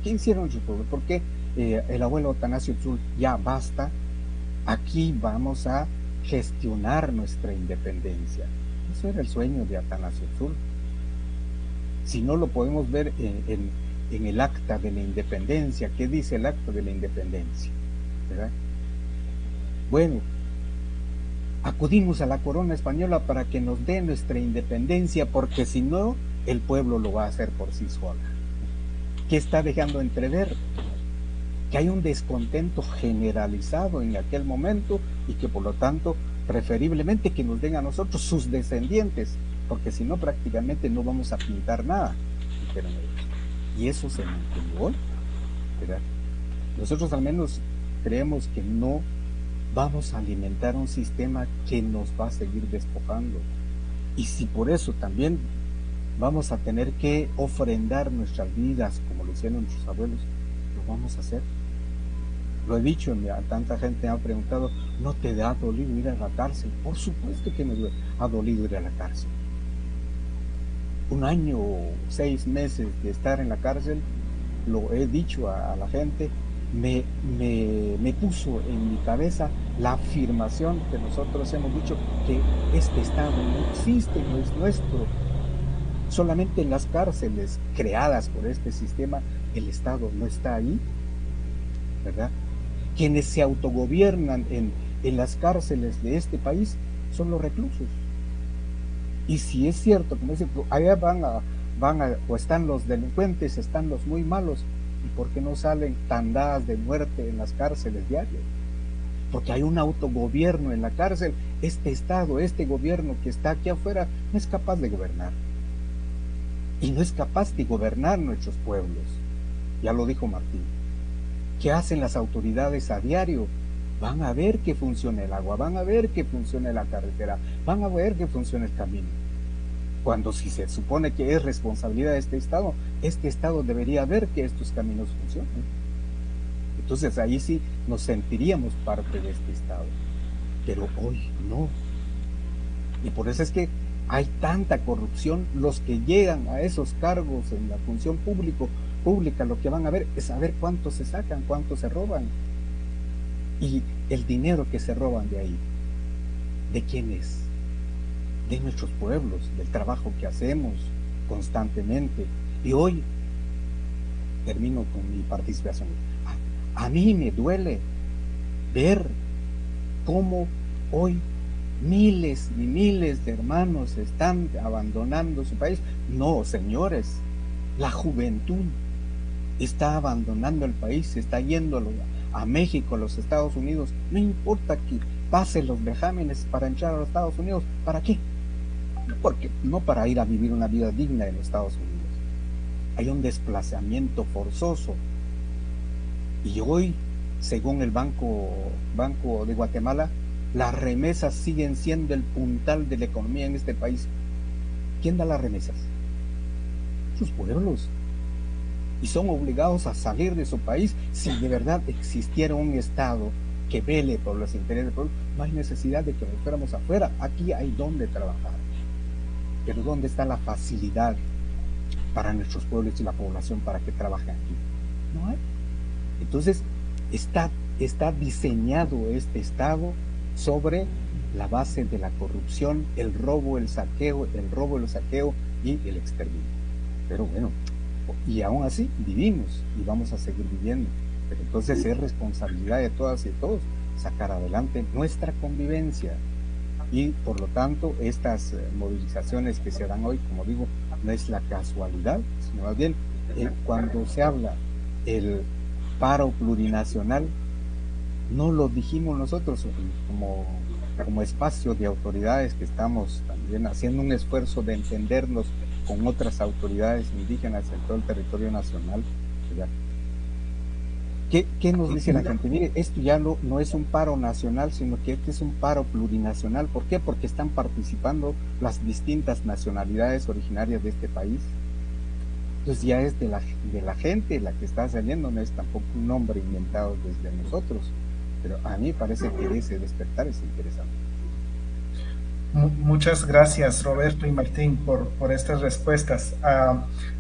¿Qué hicieron nuestro pueblo? ¿Por qué el abuelo Atanasio Tzul, ya basta, aquí vamos a gestionar nuestra independencia? Eso era el sueño de Atanasio Tzul. Si no lo podemos ver en el acta de la independencia, ¿qué dice el acta de la independencia? ¿Verdad? Bueno, acudimos a la corona española para que nos dé nuestra independencia, porque si no, el pueblo lo va a hacer por sí sola. ¿Qué está dejando entrever? Que hay un descontento generalizado en aquel momento y que por lo tanto, preferiblemente que nos den a nosotros sus descendientes, porque si no, prácticamente no vamos a pintar nada. Y eso se mantuvo hoy, ¿verdad? Nosotros al menos creemos que no vamos a alimentar un sistema que nos va a seguir despojando. Y si por eso también vamos a tener que ofrendar nuestras vidas como lo hicieron nuestros abuelos, lo vamos a hacer. Lo he dicho, tanta gente me ha preguntado, ¿no te ha dolido ir a la cárcel? Por supuesto que me ha dolido ir a la cárcel. 1 año o 6 meses de estar en la cárcel lo he dicho a la gente, me puso en mi cabeza la afirmación que nosotros hemos dicho, que este Estado no existe, no es nuestro. Solamente en las cárceles creadas por este sistema el Estado no está ahí, ¿verdad? Quienes se autogobiernan en las cárceles de este país son los reclusos. Y si es cierto, como dice, allá o están los delincuentes, están los muy malos, ¿y por qué no salen tandadas de muerte en las cárceles diarias? Porque hay un autogobierno en la cárcel. Este Estado, este gobierno que está aquí afuera, no es capaz de gobernar. Y no es capaz de gobernar nuestros pueblos. Ya lo dijo Martín. ¿Qué hacen las autoridades a diario? Van a ver que funcione el agua, van a ver que funcione la carretera, van a ver que funcione el camino. Cuando si se supone que es responsabilidad de este Estado debería ver que estos caminos funcionen. Entonces ahí sí nos sentiríamos parte de este Estado. Pero hoy no. Y por eso es que hay tanta corrupción. Los que llegan a esos cargos en la función pública, lo que van a ver es a ver cuánto se sacan, cuánto se roban. Y el dinero que se roban de ahí, ¿de quién es? De nuestros pueblos, del trabajo que hacemos constantemente. Y hoy termino con mi participación. A mí me duele ver cómo hoy miles y miles de hermanos están abandonando su país. No, señores, la juventud está abandonando el país, se está yendo a México, a los Estados Unidos. No importa que pasen los vejámenes para entrar a los Estados Unidos. ¿Para qué? Porque no para ir a vivir una vida digna en los Estados Unidos. Hay un desplazamiento forzoso. Y hoy, según el Banco de Guatemala, las remesas siguen siendo el puntal de la economía en este país. ¿Quién da las remesas? Sus pueblos. Y son obligados a salir de su país. Si de verdad existiera un Estado que vele por los intereses del pueblo, no hay necesidad de que nos fuéramos afuera. Aquí hay donde trabajar. Pero ¿dónde está la facilidad para nuestros pueblos y la población para que trabajen aquí? No hay. Entonces está diseñado este Estado sobre la base de la corrupción, el robo, el saqueo y el exterminio. Pero bueno, y aún así vivimos y vamos a seguir viviendo. Pero entonces es responsabilidad de todas y todos sacar adelante nuestra convivencia. Y por lo tanto estas movilizaciones que se dan hoy, como digo, no es la casualidad, sino más bien cuando se habla el paro plurinacional, no lo dijimos nosotros como espacio de autoridades que estamos también haciendo un esfuerzo de entendernos con otras autoridades indígenas en todo el territorio nacional. ¿Qué nos dice la gente? Mire, esto ya no es un paro nacional, sino que este es un paro plurinacional. ¿Por qué? Porque están participando las distintas nacionalidades originarias de este país. Entonces ya es de la gente la que está saliendo, no es tampoco un nombre inventado desde nosotros. Pero a mí parece que ese despertar es interesante. Muchas gracias, Roberto y Martín, por estas respuestas.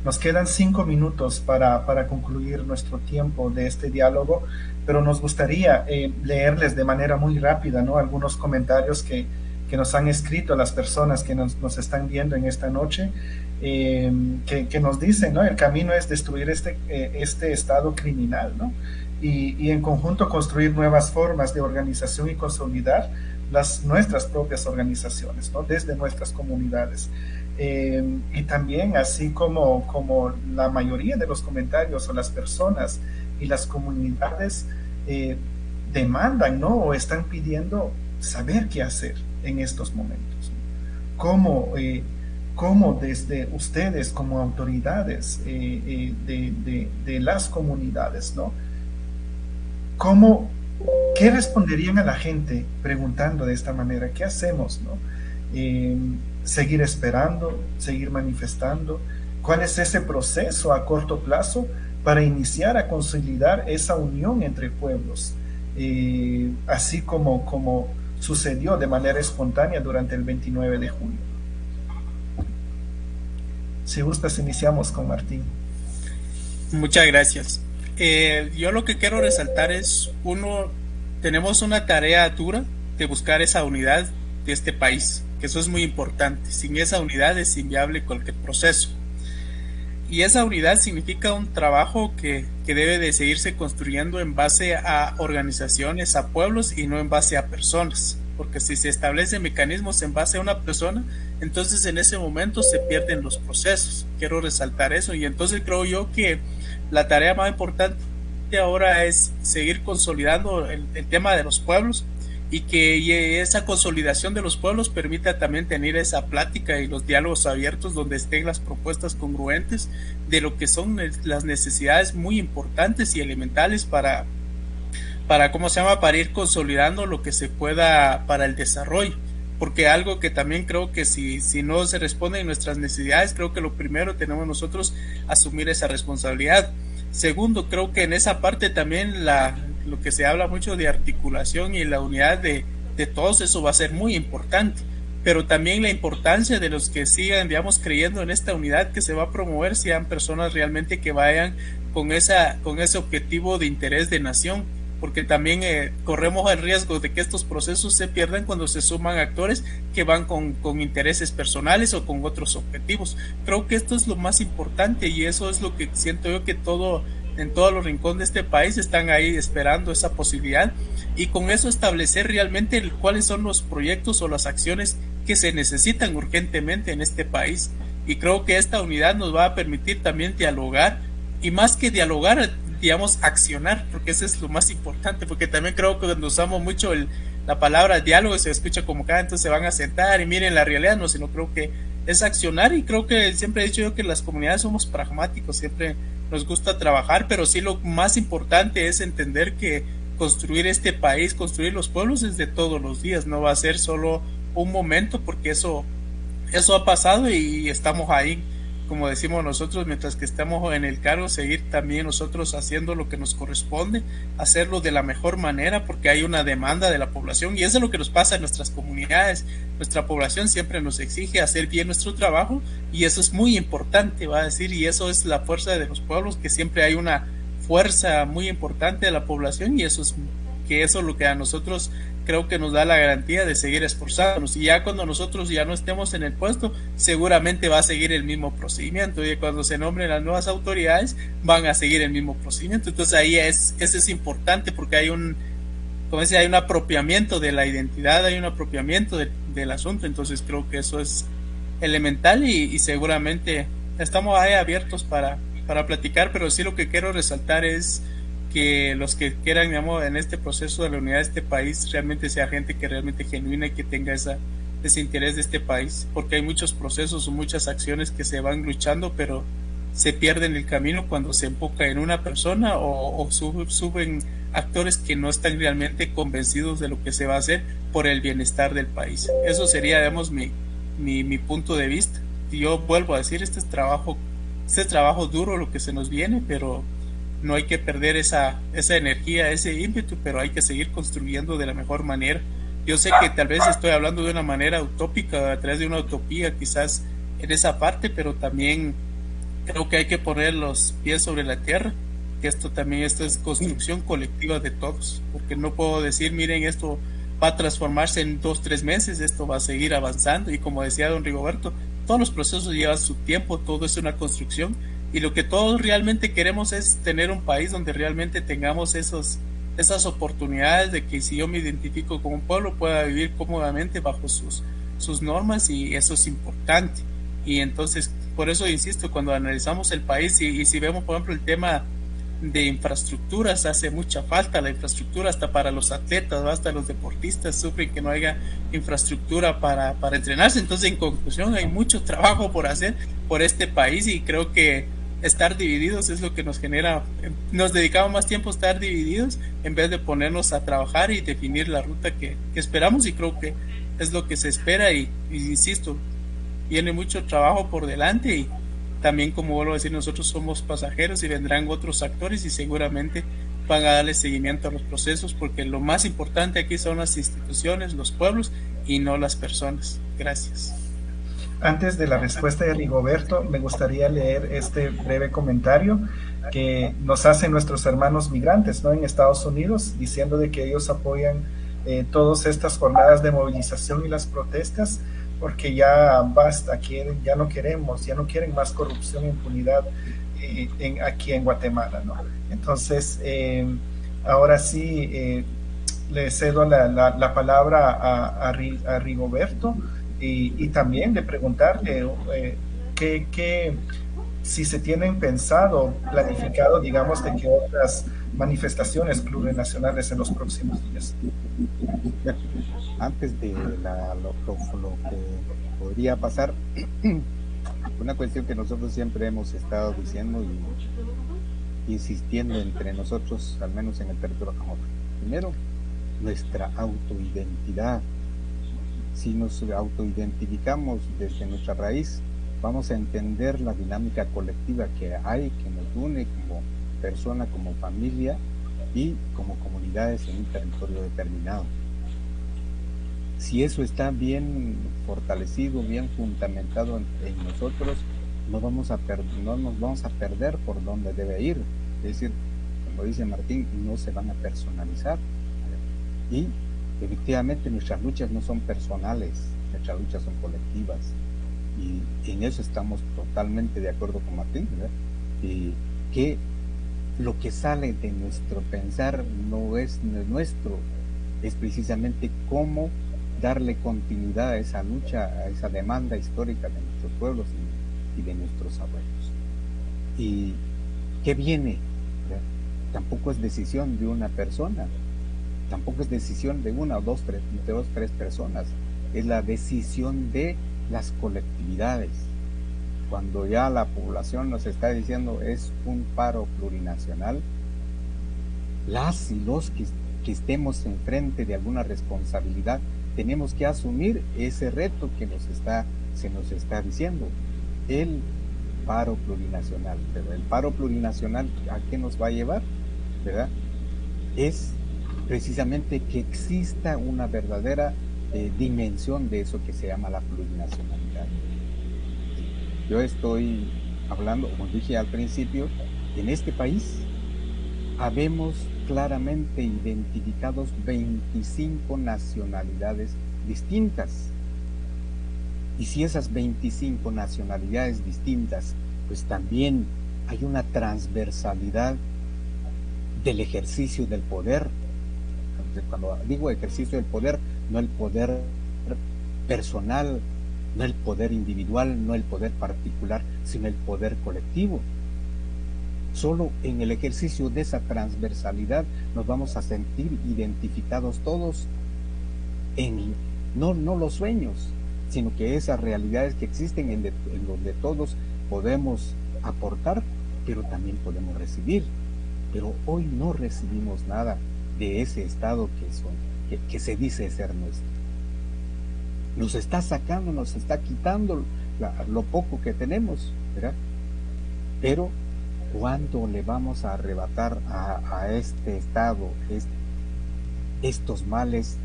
Nos quedan 5 minutos para concluir nuestro tiempo de este diálogo, pero nos gustaría leerles de manera muy rápida, ¿no?, algunos comentarios que nos han escrito las personas que nos están viendo en esta noche, que nos dicen, ¿no?, el camino es destruir este estado criminal, ¿no?, y en conjunto construir nuevas formas de organización y consolidar nuestras propias organizaciones, ¿no?, desde nuestras comunidades. Y también, así como la mayoría de los comentarios o las personas y las comunidades demandan, ¿no?, o están pidiendo saber qué hacer en estos momentos. ¿Cómo desde ustedes como autoridades de las comunidades, ¿no?, ¿qué responderían a la gente preguntando de esta manera? ¿Qué hacemos, no? ¿Seguir esperando? ¿Seguir manifestando? ¿Cuál es ese proceso a corto plazo para iniciar a consolidar esa unión entre pueblos? Así como sucedió de manera espontánea durante el 29 de julio. Si gustas, iniciamos con Martín. Muchas gracias. Yo lo que quiero resaltar es, uno, tenemos una tarea dura de buscar esa unidad de este país, que eso es muy importante. Sin esa unidad es inviable cualquier proceso. Y esa unidad significa un trabajo que debe de seguirse construyendo en base a organizaciones, a pueblos y no en base a personas. Porque si se establecen mecanismos en base a una persona, entonces en ese momento se pierden los procesos. Quiero resaltar eso. Y entonces creo yo que la tarea más importante ahora es seguir consolidando el tema de los pueblos, y que esa consolidación de los pueblos permita también tener esa plática y los diálogos abiertos donde estén las propuestas congruentes de lo que son las necesidades muy importantes y elementales para ¿cómo se llama?, para ir consolidando lo que se pueda para el desarrollo. Porque algo que también creo que si no se responden a nuestras necesidades, creo que lo primero tenemos nosotros asumir esa responsabilidad. Segundo, creo que en esa parte también lo que se habla mucho de articulación y la unidad de todos, eso va a ser muy importante. Pero también la importancia de los que sigan, digamos, creyendo en esta unidad que se va a promover, sean personas realmente que vayan con ese objetivo de interés de nación, porque también corremos el riesgo de que estos procesos se pierdan cuando se suman actores que van con intereses personales o con otros objetivos. Creo que esto es lo más importante, y eso es lo que siento yo que en todos los rincones de este país están ahí esperando esa posibilidad, y con eso establecer realmente cuáles son los proyectos o las acciones que se necesitan urgentemente en este país. Y creo que esta unidad nos va a permitir también dialogar, y más que dialogar, digamos, accionar, porque eso es lo más importante, porque también creo que cuando usamos mucho la palabra diálogo se escucha como que entonces se van a sentar y miren la realidad, no, sino creo que es accionar. Y creo que siempre he dicho yo que las comunidades somos pragmáticos, siempre nos gusta trabajar, pero sí lo más importante es entender que construir este país, construir los pueblos es de todos los días, no va a ser solo un momento, porque eso ha pasado y estamos ahí, como decimos nosotros, mientras que estamos en el cargo, seguir también nosotros haciendo lo que nos corresponde, hacerlo de la mejor manera, porque hay una demanda de la población, y eso es lo que nos pasa en nuestras comunidades. Nuestra población siempre nos exige hacer bien nuestro trabajo, y eso es muy importante, va a decir, y eso es la fuerza de los pueblos, que siempre hay una fuerza muy importante de la población, y eso es lo que a nosotros creo que nos da la garantía de seguir esforzándonos. Y ya cuando nosotros ya no estemos en el puesto, seguramente va a seguir el mismo procedimiento, y cuando se nombren las nuevas autoridades van a seguir el mismo procedimiento. Entonces ahí eso es importante, porque hay un apropiamiento de la identidad, hay un apropiamiento del asunto. Entonces creo que eso es elemental, y seguramente estamos ahí abiertos para platicar, pero sí lo que quiero resaltar es que los que quieran, digamos, en este proceso de la unidad de este país, realmente sea gente que realmente genuina y que tenga ese interés de este país, porque hay muchos procesos o muchas acciones que se van luchando, pero se pierden el camino cuando se enfoca en una persona o suben actores que no están realmente convencidos de lo que se va a hacer por el bienestar del país. Eso sería, digamos, mi punto de vista. Y yo vuelvo a decir, este es trabajo duro lo que se nos viene, pero no hay que perder esa energía, ese ímpetu, pero hay que seguir construyendo de la mejor manera. Yo sé que tal vez estoy hablando de una manera utópica, a través de una utopía quizás en esa parte, pero también creo que hay que poner los pies sobre la tierra, que esto es construcción colectiva de todos, porque no puedo decir, miren, esto va a transformarse en 2-3 meses, esto va a seguir avanzando, y como decía don Rigoberto, todos los procesos llevan su tiempo, todo es una construcción. Y lo que todos realmente queremos es tener un país donde realmente tengamos esas oportunidades de que si yo me identifico como un pueblo pueda vivir cómodamente bajo sus normas, y eso es importante. Y entonces, por eso insisto, cuando analizamos el país y si vemos, por ejemplo, el tema de infraestructuras, hace mucha falta la infraestructura hasta para los atletas, ¿no? Hasta los deportistas sufren que no haya infraestructura para entrenarse. Entonces, en conclusión, hay mucho trabajo por hacer por este país, y creo que estar divididos es lo que nos dedicamos más tiempo a estar divididos en vez de ponernos a trabajar y definir la ruta que esperamos, y creo que es lo que se espera, y insisto, viene mucho trabajo por delante, y también, como vuelvo a decir, nosotros somos pasajeros y vendrán otros actores y seguramente van a darle seguimiento a los procesos, porque lo más importante aquí son las instituciones, los pueblos, y no las personas. Gracias. Antes de la respuesta de Rigoberto, me gustaría leer este breve comentario que nos hacen nuestros hermanos migrantes, ¿no? En Estados Unidos, diciendo de que ellos apoyan todas estas jornadas de movilización y las protestas, porque ya basta, ya no queremos, ya no quieren más corrupción e impunidad aquí en Guatemala, ¿no? Entonces, ahora sí, le cedo la palabra a Rigoberto y también de preguntarle si se tienen pensado, planificado, digamos, de que otras manifestaciones plurinacionales en los próximos días. Bueno, antes de lo que podría pasar, una cuestión que nosotros siempre hemos estado diciendo y insistiendo entre nosotros, al menos en el territorio Jamota. Primero, nuestra autoidentidad. Si nos autoidentificamos desde nuestra raíz, vamos a entender la dinámica colectiva que hay, que nos une como persona, como familia y como comunidades en un territorio determinado. Si eso está bien fortalecido, bien fundamentado en nosotros, no nos vamos a perder por donde debe ir. Es decir, como dice Martín, no se van a personalizar. Y efectivamente nuestras luchas no son personales, nuestras luchas son colectivas. Y en eso estamos totalmente de acuerdo con Martín, ¿verdad? Y que lo que sale de nuestro pensar no es nuestro, es precisamente cómo darle continuidad a esa lucha, a esa demanda histórica de nuestros pueblos y de nuestros abuelos. ¿Y qué viene? ¿Verdad? Tampoco es decisión de una persona, tampoco es decisión de una o dos, tres personas, es la decisión de las colectividades. Cuando ya la población nos está diciendo es un paro plurinacional, las y los que estemos enfrente de alguna responsabilidad, tenemos que asumir ese reto que se nos está diciendo, el paro plurinacional. Pero el paro plurinacional, ¿a qué nos va a llevar? ¿Verdad? Es precisamente que exista una verdadera dimensión de eso que se llama la plurinacionalidad. Yo estoy hablando, como dije al principio, en este país habemos claramente identificados 25 nacionalidades distintas. Y si esas 25 nacionalidades distintas, pues también hay una transversalidad del ejercicio del poder. Cuando digo ejercicio del poder, no el poder personal, no el poder individual, no el poder particular, sino el poder colectivo. Solo en el ejercicio de esa transversalidad nos vamos a sentir identificados todos en no los sueños, sino que esas realidades que existen en donde todos podemos aportar, pero también podemos recibir. Pero hoy no recibimos nada de ese estado que se dice ser nuestro. Nos está sacando, nos está quitando lo poco que tenemos, ¿verdad? Pero ¿cuándo le vamos a arrebatar a este estado estos males,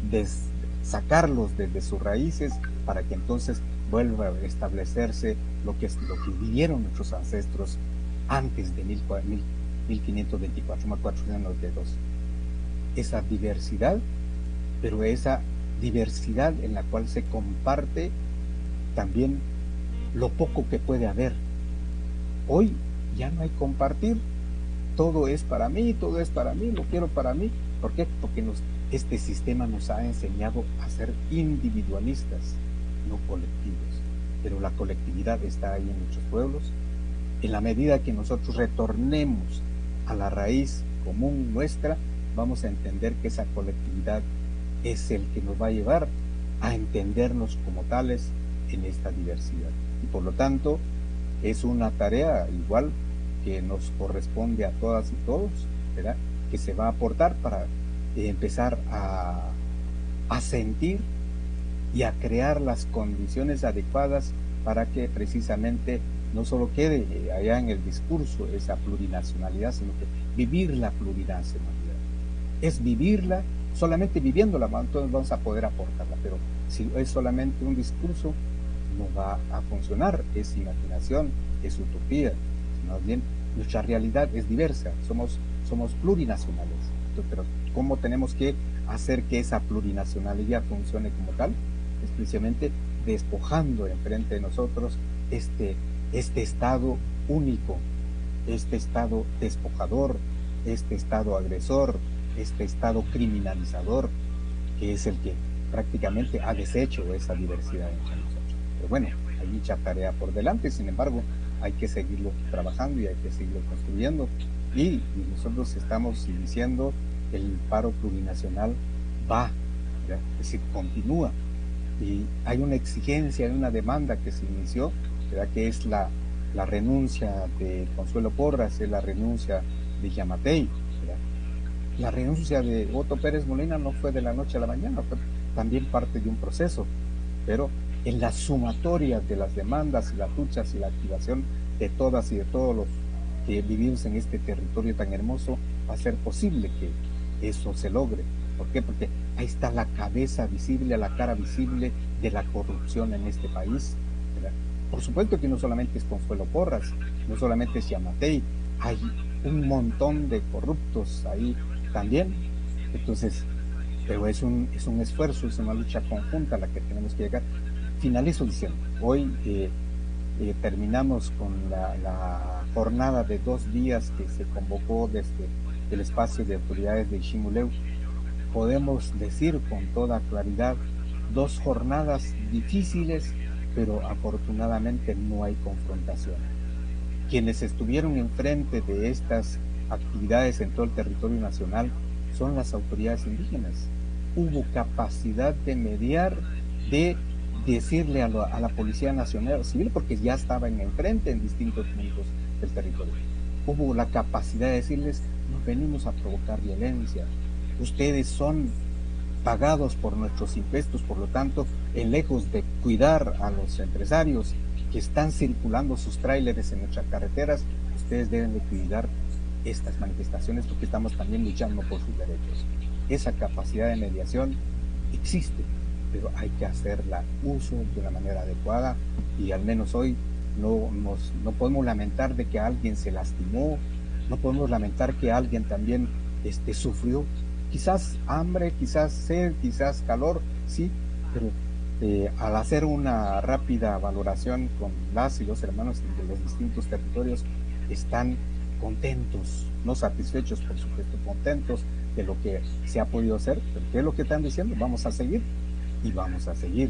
sacarlos desde sus raíces para que entonces vuelva a establecerse lo que vivieron nuestros ancestros antes de 1524, 1492? Esa diversidad, pero esa diversidad en la cual se comparte también lo poco que puede haber. Hoy ya no hay compartir, todo es para mí, lo quiero para mí. ¿Por qué? Porque este sistema nos ha enseñado a ser individualistas, no colectivos. Pero la colectividad está ahí en nuestros pueblos. En la medida que nosotros retornemos a la raíz común nuestra, vamos a entender que esa colectividad es el que nos va a llevar a entendernos como tales en esta diversidad. Y por lo tanto, es una tarea igual que nos corresponde a todas y todos, ¿verdad? Que se va a aportar para empezar a sentir y a crear las condiciones adecuadas para que precisamente no solo quede allá en el discurso esa plurinacionalidad, sino que vivir la plurinacionalidad. Es vivirla, solamente viviéndola, entonces vamos a poder aportarla, pero si es solamente un discurso, no va a funcionar, es imaginación, es utopía, sino más bien nuestra realidad es diversa, somos plurinacionales. Pero ¿cómo tenemos que hacer que esa plurinacionalidad funcione como tal? Es precisamente despojando enfrente de nosotros este Estado único, este Estado despojador, este Estado agresor, este Estado criminalizador, que es el que prácticamente ha deshecho esa diversidad entre nosotros. Pero bueno, hay mucha tarea por delante, sin embargo, hay que seguirlo trabajando y hay que seguirlo construyendo. Y nosotros estamos diciendo el paro plurinacional va, ¿ya? Es decir, continúa. Y hay una exigencia, hay una demanda que se inició, ¿verdad? Que es la renuncia de Consuelo Porras, es la renuncia de Yamatei, ¿verdad? La renuncia de Otto Pérez Molina no fue de la noche a la mañana, fue también parte de un proceso, pero en la sumatoria de las demandas y las luchas y la activación de todas y de todos los que vivimos en este territorio tan hermoso, va a ser posible que eso se logre. ¿Por qué? Porque ahí está la cabeza visible, la cara visible de la corrupción en este país, ¿verdad? Por supuesto que no solamente es Consuelo Porras, no solamente es Yamatei, hay un montón de corruptos ahí también. Entonces, pero es un esfuerzo, es una lucha conjunta a la que tenemos que llegar. Finalizo diciendo, hoy terminamos con la jornada de 2 días que se convocó desde el espacio de autoridades de Ximuleu. Podemos decir con toda claridad, 2 jornadas difíciles, pero afortunadamente no hay confrontación. Quienes estuvieron enfrente de estas actividades en todo el territorio nacional son las autoridades indígenas. Hubo capacidad de mediar, de decirle a la Policía Nacional Civil, porque ya estaban enfrente en distintos puntos del territorio. Hubo la capacidad de decirles, nos venimos a provocar violencia, ustedes son pagados por nuestros impuestos, por lo tanto, en lejos de cuidar a los empresarios que están circulando sus tráileres en nuestras carreteras, ustedes deben de cuidar estas manifestaciones porque estamos también luchando por sus derechos. Esa capacidad de mediación existe, pero hay que hacerla uso de una manera adecuada, y al menos hoy no podemos lamentar de que alguien se lastimó, no podemos lamentar que alguien también sufrió, quizás hambre, quizás sed, quizás calor, sí, pero al hacer una rápida valoración con las y los hermanos de los distintos territorios, están contentos, no satisfechos, por supuesto, contentos de lo que se ha podido hacer. Pero ¿qué es lo que están diciendo? Vamos a seguir, y vamos a seguir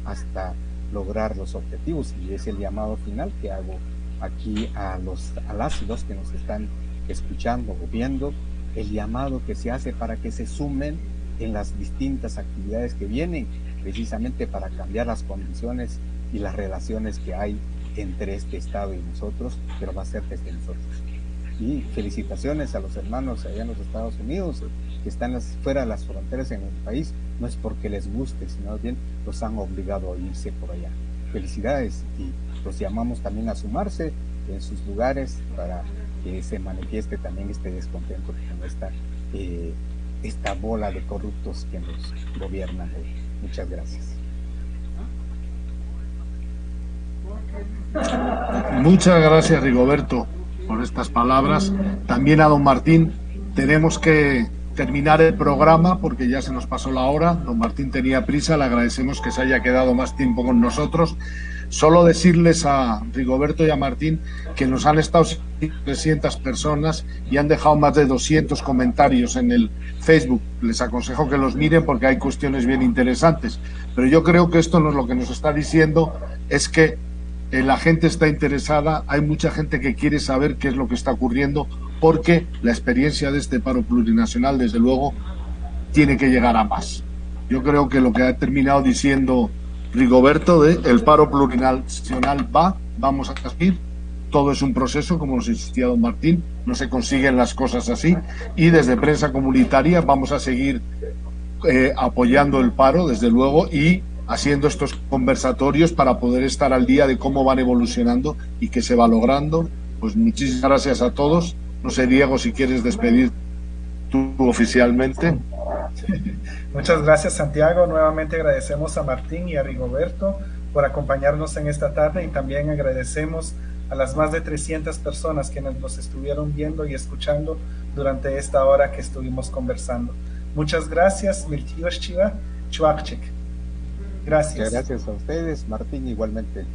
hasta lograr los objetivos, y es el llamado final que hago aquí a las y los que nos están escuchando o viendo, el llamado que se hace para que se sumen en las distintas actividades que vienen, precisamente para cambiar las condiciones y las relaciones que hay entre este Estado y nosotros, pero va a ser desde nosotros. Y felicitaciones a los hermanos allá en los Estados Unidos, que están fuera de las fronteras en el país, no es porque les guste, sino bien los han obligado a irse por allá. Felicidades, y los llamamos también a sumarse en sus lugares para que se manifieste también este descontento con esta bola de corruptos que nos gobiernan hoy. Muchas gracias. Muchas gracias, Rigoberto, por estas palabras. También a don Martín. Tenemos que terminar el programa porque ya se nos pasó la hora. Don Martín tenía prisa, le agradecemos que se haya quedado más tiempo con nosotros. Solo decirles a Rigoberto y a Martín que nos han estado 300 personas y han dejado más de 200 comentarios en el Facebook. Les aconsejo que los miren porque hay cuestiones bien interesantes. Pero yo creo que esto lo que nos está diciendo es que la gente está interesada, hay mucha gente que quiere saber qué es lo que está ocurriendo, porque la experiencia de este paro plurinacional, desde luego, tiene que llegar a más. Yo creo que lo que ha terminado diciendo Rigoberto de el paro plurinacional vamos a seguir, todo es un proceso, como nos insistía don Martín, no se consiguen las cosas así, y desde prensa comunitaria vamos a seguir apoyando el paro, desde luego, y haciendo estos conversatorios para poder estar al día de cómo van evolucionando y qué se va logrando. Pues muchísimas gracias a todos. No sé, Diego, si quieres despedir tú oficialmente. Muchas gracias, Santiago. Nuevamente agradecemos a Martín y a Rigoberto por acompañarnos en esta tarde, y también agradecemos a las más de 300 personas que nos estuvieron viendo y escuchando durante esta hora que estuvimos conversando. Muchas gracias, Miltios Chiva, Chuakchik. Gracias. Muchas gracias a ustedes, Martín, igualmente.